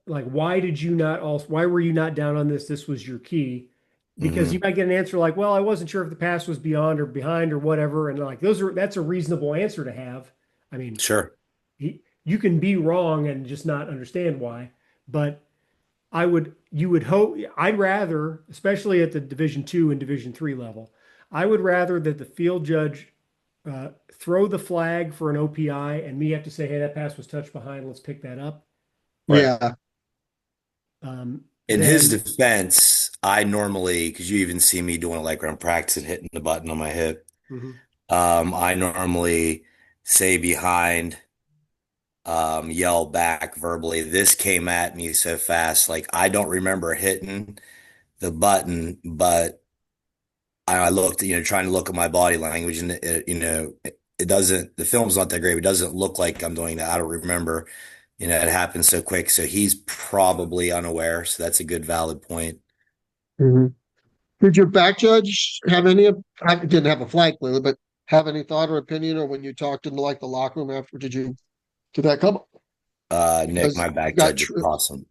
did you not also why were you not down on this? This was your key. Because you might get an answer like, well, I wasn't sure if the pass was beyond or behind or whatever. And like that's a reasonable answer to have. I mean, Sure. you can be wrong and just not understand why. But you would hope, I'd rather, especially at the Division 2 and Division 3 level, I would rather that the field judge throw the flag for an OPI and me have to say, hey, that pass was touched behind. Let's pick that up. Right. Yeah. In his defense, I normally, because you even see me doing it like when I'm practicing hitting the button on my hip, Mhm. I normally say behind, yell back verbally. This came at me so fast, like I don't remember hitting the button, but I looked, trying to look at my body language, and it doesn't. The film's not that great. But it doesn't look like I'm doing that. I don't remember. It happened so quick, so he's probably unaware. So that's a good, valid point. Mhm. Did your back judge have any of, I didn't have a flag clearly, but have any thought or opinion, or when you talked into like the locker room after, did that come up? Nick, Because my you back got judge is Cawson.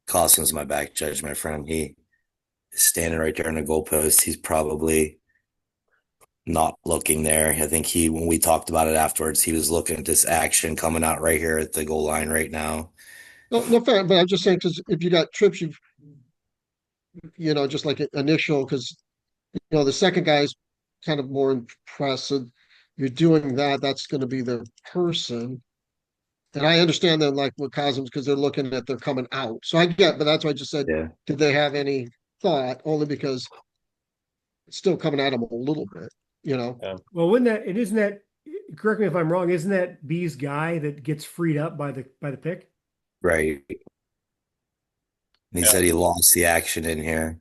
Cawson's my back judge, my friend. He is standing right there in the goalpost. He's probably not looking there. I think when we talked about it afterwards, he was looking at this action coming out right here at the goal line right now. No, fair, but I'm just saying, because if you got trips, just like initial, because the second guy's kind of more impressive. You're doing that, that's going to be the person. And I understand that, like with Cosmos, because they're coming out. So I get, but that's why I just said, Yeah. did they have any thought? Only because it's still coming at them a little bit, you know? Yeah. Well, wouldn't that, it isn't that, correct me if I'm wrong, isn't that B's guy that gets freed up by the pick? Right. He Yeah. said he lost the action in here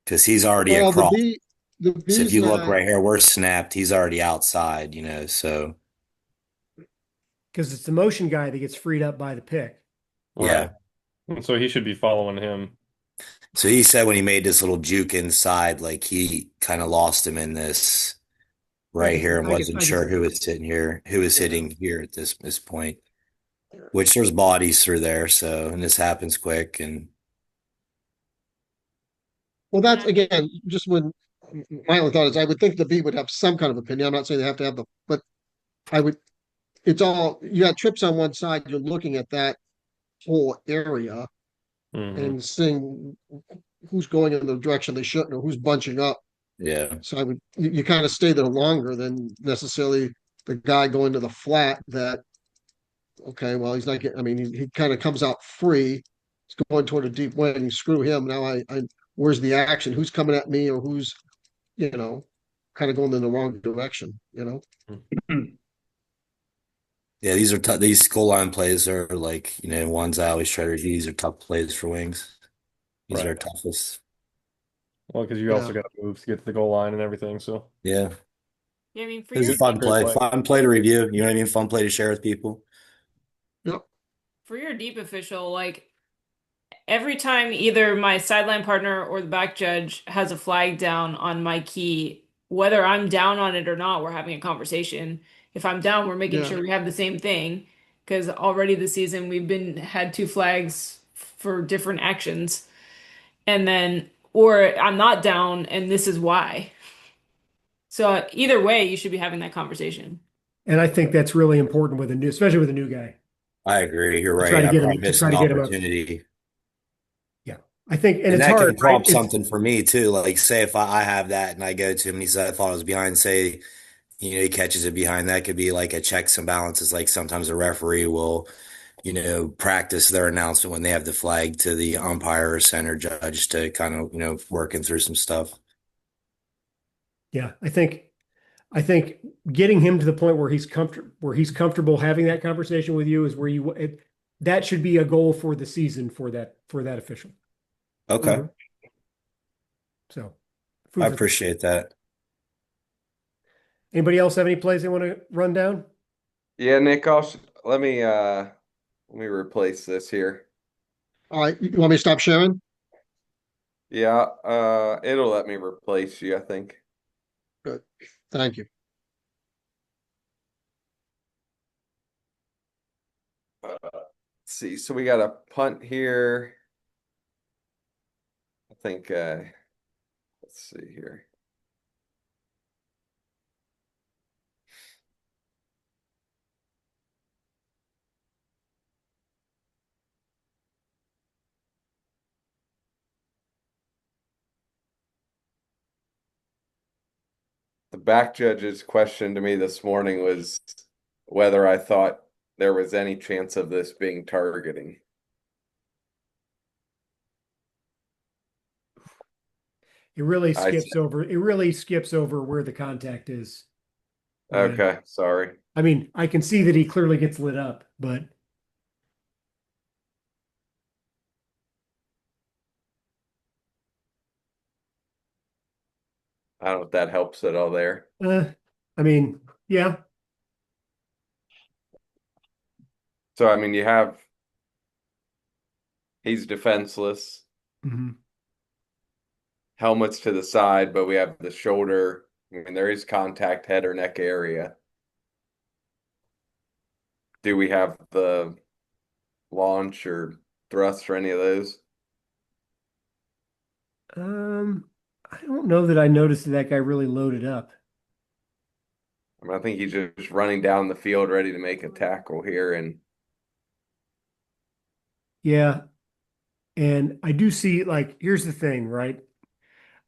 because he's already Well, across. the So if B's you look not, right here, we're snapped. He's already outside, so Because it's the motion guy that gets freed up by the pick. yeah. Right. And so he should be following him. So he said when he made this little juke inside, like he kind of lost him in this right here and wasn't I can sure see who that. was sitting here, who was Yeah. hitting here at this point. Which there's bodies through there, so and this happens quick and well, that's again, just when my only thought is I would think the B would have some kind of opinion. I'm not saying they have to have but I would, you got trips on one side, you're looking at that whole area Mhm. and seeing who's going in the direction they shouldn't or who's bunching up. yeah. So you kind of stay there longer than necessarily the guy going to the flat that, okay, well, he's not getting, I mean, he kind of comes out free. He's going toward a deep wing. Screw him. Now where's the action? Who's coming at me or who's, you know, kind of going in the wrong direction? Yeah, these are tough. These goal line plays are like, ones I always try to review. These are tough plays for wings. These are our Right. toughest. Well, because you Yeah. also got to move to get to the goal line and everything. So Yeah. Yeah, I mean, for It was your a fun great play. play. Fun play to review. You know what I mean? Fun play to share with people. Yep. for your deep official, like every time either my sideline partner or the back judge has a flag down on my key, whether I'm down on it or not, we're having a conversation. If I'm down, we're making Yeah. sure we have the same thing because already this season we've been had two flags for different actions. And then or I'm not down and this is why. So either way, you should be having that conversation. And I think that's really important with especially with a new guy, I agree. You're to try right. to I get probably him to missed try an to get him up. opportunity. Yeah. I think, and And it's that hard, can right? prompt something for me too. Like say if I have that and I go to him and he said I thought I was behind, say, he catches it behind, that could be like a checks and balances. Like sometimes a referee will, practice their announcement when they have the flag to the umpire or center judge to kind of, working through some stuff. Yeah. I think getting him to the point where he's comfortable having that conversation with you is where that should be a goal for the season for that official. Okay. So, I food for thought. appreciate that. Anybody else have any plays they want to run down? Yeah, Nick, let me replace this here. All right. You want me to stop sharing? Yeah, it'll let me replace you, I think. Good. Thank you. Let's see. So we got a punt here. I think let's see here. The back judge's question to me this morning was whether I thought there was any chance of this being targeting. It really I skips over where the contact is. Okay, sorry. I mean, I can see that he clearly gets lit up, but I don't know if that helps at all there. I mean, yeah. So I mean, he's defenseless, Mhm. helmets to the side, but we have the shoulder. I mean, there is contact head or neck area. Do we have the launch or thrust for any of those? I don't know that I noticed that guy really loaded up. I mean, I think he's just running down the field ready to make a tackle here, and Yeah. And I do see, like, here's the thing, right?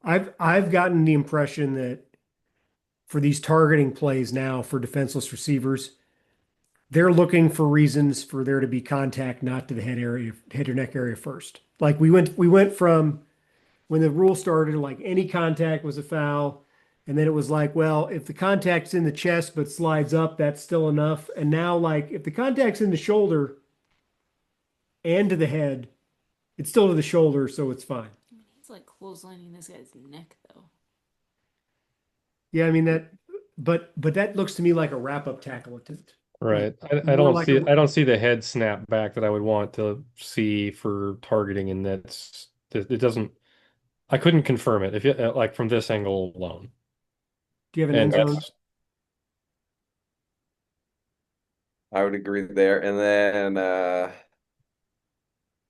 I've gotten the impression that for these targeting plays now for defenseless receivers, they're looking for reasons for there to be contact, not to the head or neck area first. Like we went from when the rule started, like any contact was a foul. And then it was like, well, if the contact's in the chest but slides up, that's still enough. And now, like, if the contact's in the shoulder and to the head, it's still to the shoulder, so it's fine. I mean, he's like clotheslining this guy's neck though. Yeah, I mean that, but that looks to me like a wrap-up tackle attempt. Right. I More don't like see a, I don't see the head snap back that I would want to see for targeting, and it doesn't. I couldn't confirm it if you like from this angle alone. do you have an And end zone? that's I would agree there. And then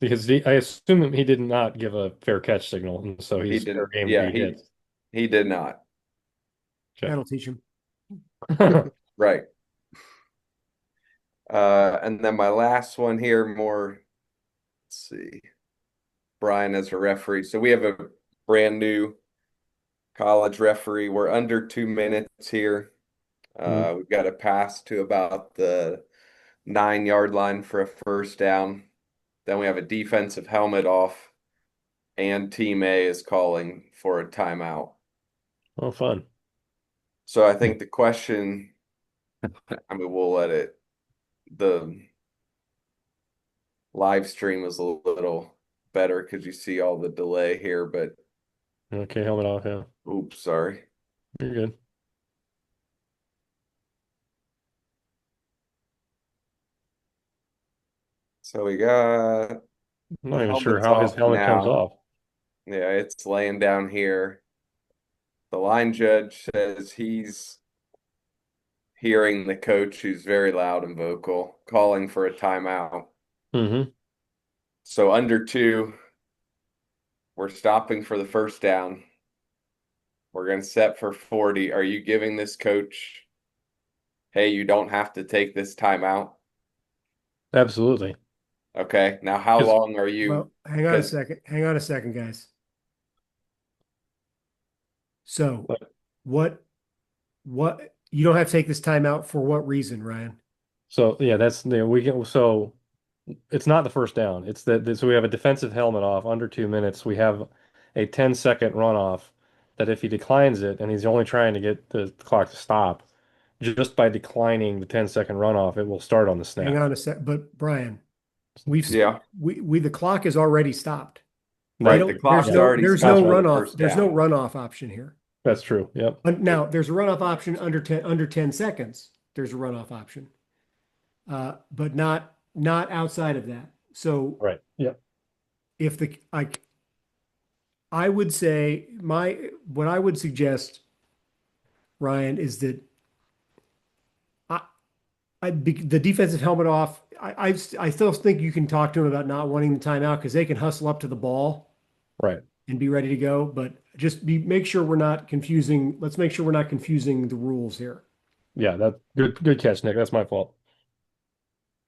because I assume he did not give a fair catch signal, and so he he's fair didn't. game to Yeah, be hit. he did not. Okay. That'll teach him. Right. And then my last one here, more, let's see, Brian as a referee. So we have a brand new college referee. We're under 2 minutes here. We've got a pass to about the 9 yard line for a first down. Then we have a defensive helmet off, and Team A is calling for a timeout. Oh, fun. So I think the question, I mean, we'll let it, the live stream is a little better because you see all the delay here, but Okay, helmet off. Yeah, oops, sorry. you're good. So we got I'm the not even sure helmet's how his off helmet comes now. off. Yeah, it's laying down here. The line judge says he's hearing the coach, who's very loud and vocal, calling for a timeout. Mm-hmm. So under two, we're stopping for the first down. We're going to set for 40. Are you giving this coach, hey, you don't have to take this timeout? Absolutely. Okay. Now, how Because long are you? Well, hang on a Because second. Hang on a second, guys. So what you don't have to take this time out for what reason, Ryan? so yeah, that's we get so it's not the first down. It's that so we have a defensive helmet off under 2 minutes. We have a 10-second runoff that if he declines it and he's only trying to get the clock to stop, just by declining the 10-second runoff, it will start on the Hang snap. on a sec. But Brian, we've yeah, we the clock is already stopped. They right. The don't there's clock's Yeah, no already there's no stopped for the runoff. first There's no down. runoff option here. that's true. Yep. Now there's a runoff option under 10 seconds. There's a runoff option. But not outside of that. So Right. Yep. if the I would say what I would suggest, Ryan, is that the defensive helmet off. I still think you can talk to him about not wanting the timeout because they can hustle up to the ball Right. and be ready to go. But just make sure we're not confusing. Let's make sure we're not confusing the rules here. Yeah, that good catch, Nick. That's my fault.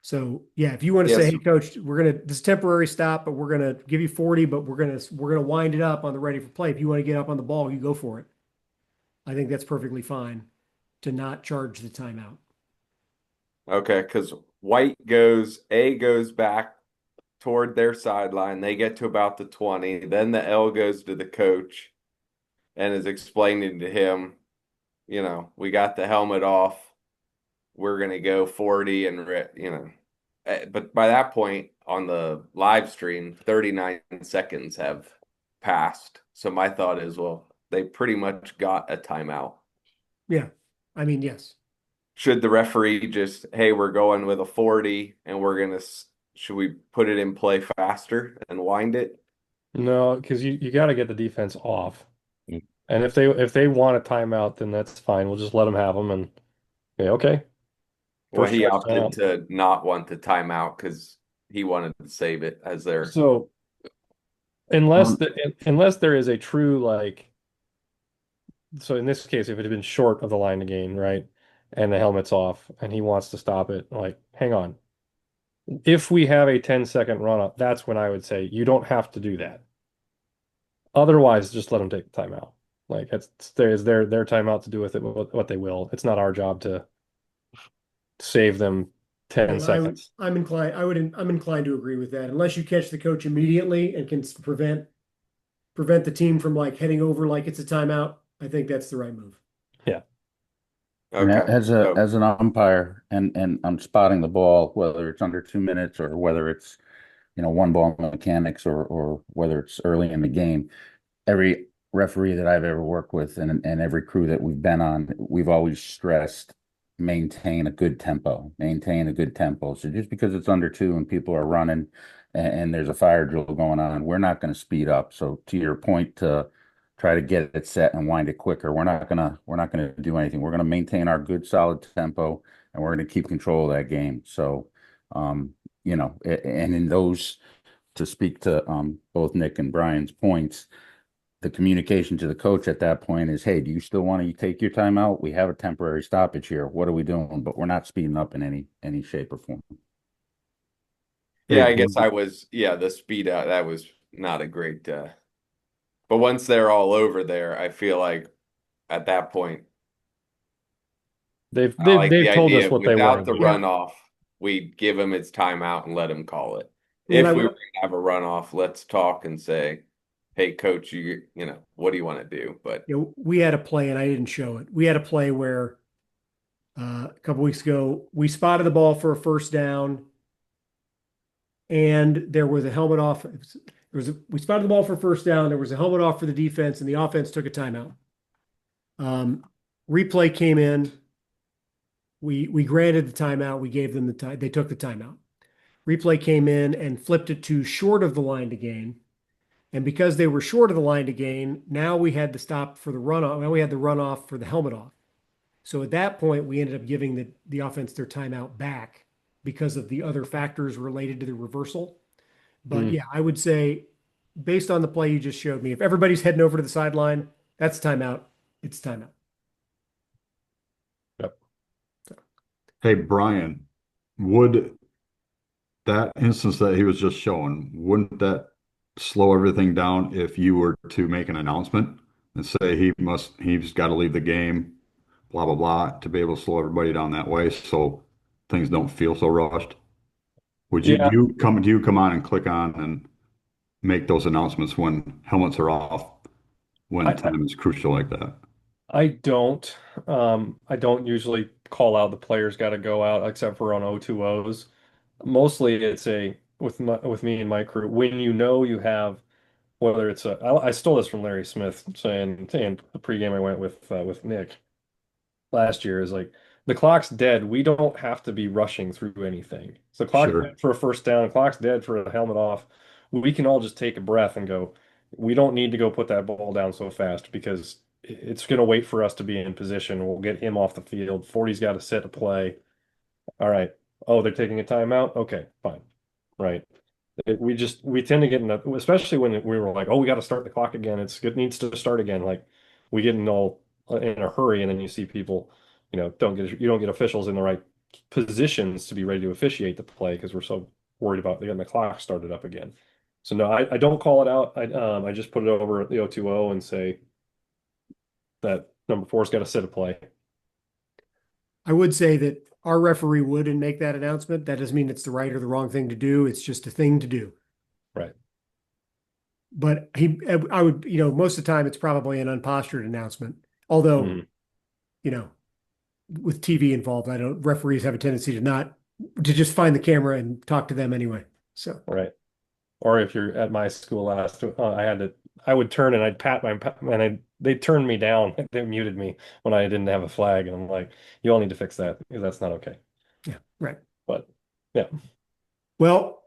So yeah, if you want to say, Yes. hey coach, we're gonna this is temporary stop, but we're gonna give you 40, but we're gonna wind it up on the ready for play. If you want to get up on the ball, you go for it. I think that's perfectly fine to not charge the timeout. Okay, because A goes back toward their sideline. They get to about the 20. Then the L goes to the coach and is explaining to him, we got the helmet off. We're going to go 40 and. But by that point on the live stream, 39 seconds have passed. So my thought is, well, they pretty much got a timeout. Yeah, I mean yes. Should the referee just, hey, we're going with a 40 and should we put it in play faster and wind it? No, because you got to get the defense off. Mm. And if they want a timeout, then that's fine. We'll just let them have them and yeah, okay. Well, First he charge opted timeout. to not want the timeout because he wanted to save it as their. So Um, unless there is a true like so in this case, if it had been short of the line to gain, right, and the helmet's off and he wants to stop it, like hang on. If we have a 10-second run up, that's when I would say you don't have to do that. Otherwise, just let them take the timeout. Like it's their timeout to do with it what they will. It's not our job to save them 10 And seconds. I'm inclined to agree with that. Unless you catch the coach immediately and can prevent the team from like heading over like it's a timeout, I think that's the right move. Yeah. And Okay. as So as an umpire and I'm spotting the ball, whether it's under 2 minutes or whether it's, one ball mechanics or whether it's early in the game, every referee that I've ever worked with and every crew that we've been on, we've always stressed maintain a good tempo, maintain a good tempo. So just because it's under two and people are running and there's a fire drill going on, we're not going to speed up. So to your point, to try to get it set and wind it quicker, we're not gonna do anything. We're gonna maintain our good solid tempo and we're gonna keep control of that game. So and in those, to speak to both Nick and Brian's points, the communication to the coach at that point is, hey, do you still want to take your time out? We have a temporary stoppage here. What are we doing? But we're not speeding up in any shape or form. Hey, yeah, I guess the speed out, that was not a great but once they're all over there, I feel like at that point, They've I they've like the they've told us idea what they want without to the do. runoff, we give him its timeout and let him call it. When If I we were gonna have a runoff, let's talk and say, hey, coach, what do you want to do? But we had a play and I didn't show it. We had a play where a couple weeks ago we spotted the ball for a first down, and there was a helmet off. We spotted the ball for first down. There was a helmet off for the defense, and the offense took a timeout. Replay came in. We granted the timeout. We gave them the time. They took the timeout. Replay came in and flipped it to short of the line to gain. And because they were short of the line to gain, now we had to stop for the runoff. Now we had the runoff for the helmet off. So at that point, we ended up giving the offense their timeout back because of the other factors related to the reversal. But yeah, I would say based on the play you just showed me, if everybody's heading over to the sideline, that's timeout. It's timeout. Yep. Hey, Brian, would that instance that he was just showing, wouldn't that slow everything down if you were to make an announcement and say he's got to leave the game, blah, blah, blah, to be able to slow everybody down that way so things don't feel so rushed? Yeah, Do you come on and click on and make those announcements when helmets are off, when I time is crucial like that? I don't I don't usually call out the players got to go out except for on O2Os. Mostly it's a with me and my crew when you have whether it's I stole this from Larry Smith saying the pregame I went with Nick last year is like the clock's dead. We don't have to be rushing through anything. So the clock's Sure. dead for a first down, clock's dead for a helmet off. We can all just take a breath and go, we don't need to go put that ball down so fast because it's going to wait for us to be in position. We'll get him off the field. 40's got to set a play. All right. Oh, they're taking a timeout? Okay, fine. Right. We tend to get in especially when we were like, oh, we got to start the clock again. It needs to start again. Like we get in all in a hurry, and then you see people, you don't get officials in the right positions to be ready to officiate the play because we're so worried about getting the clock started up again. So no, I don't call it out. I just put it over at the O2O and say that number four's got to sit a play. I would say that our referee would and make that announcement. That doesn't mean it's the right or the wrong thing to do. It's just a thing to do. Right. But I would, most of the time it's probably an unpostured announcement. Although, Mhm. With TV involved, I don't, referees have a tendency to just find the camera and talk to them anyway. So, Right. Or if you're at my school last, I would turn and I'd pat they turned me down. They muted me when I didn't have a flag. And I'm like, you all need to fix that because that's not okay. yeah, right. But yeah, Well,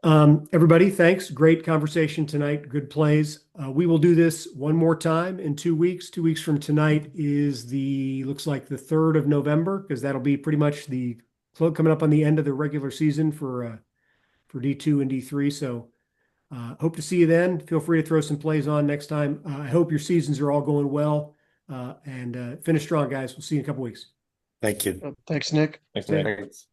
everybody, thanks. Great conversation tonight. Good plays. We will do this one more time in 2 weeks. 2 weeks from tonight looks like the 3rd of November, because that'll be pretty much coming up on the end of the regular season for D2 and D3. So hope to see you then. Feel free to throw some plays on next time. I hope your seasons are all going well, and finish strong, guys. We'll see you in a couple weeks. Thank you. Thanks, Nick. thanks, Yeah. Nick. thanks.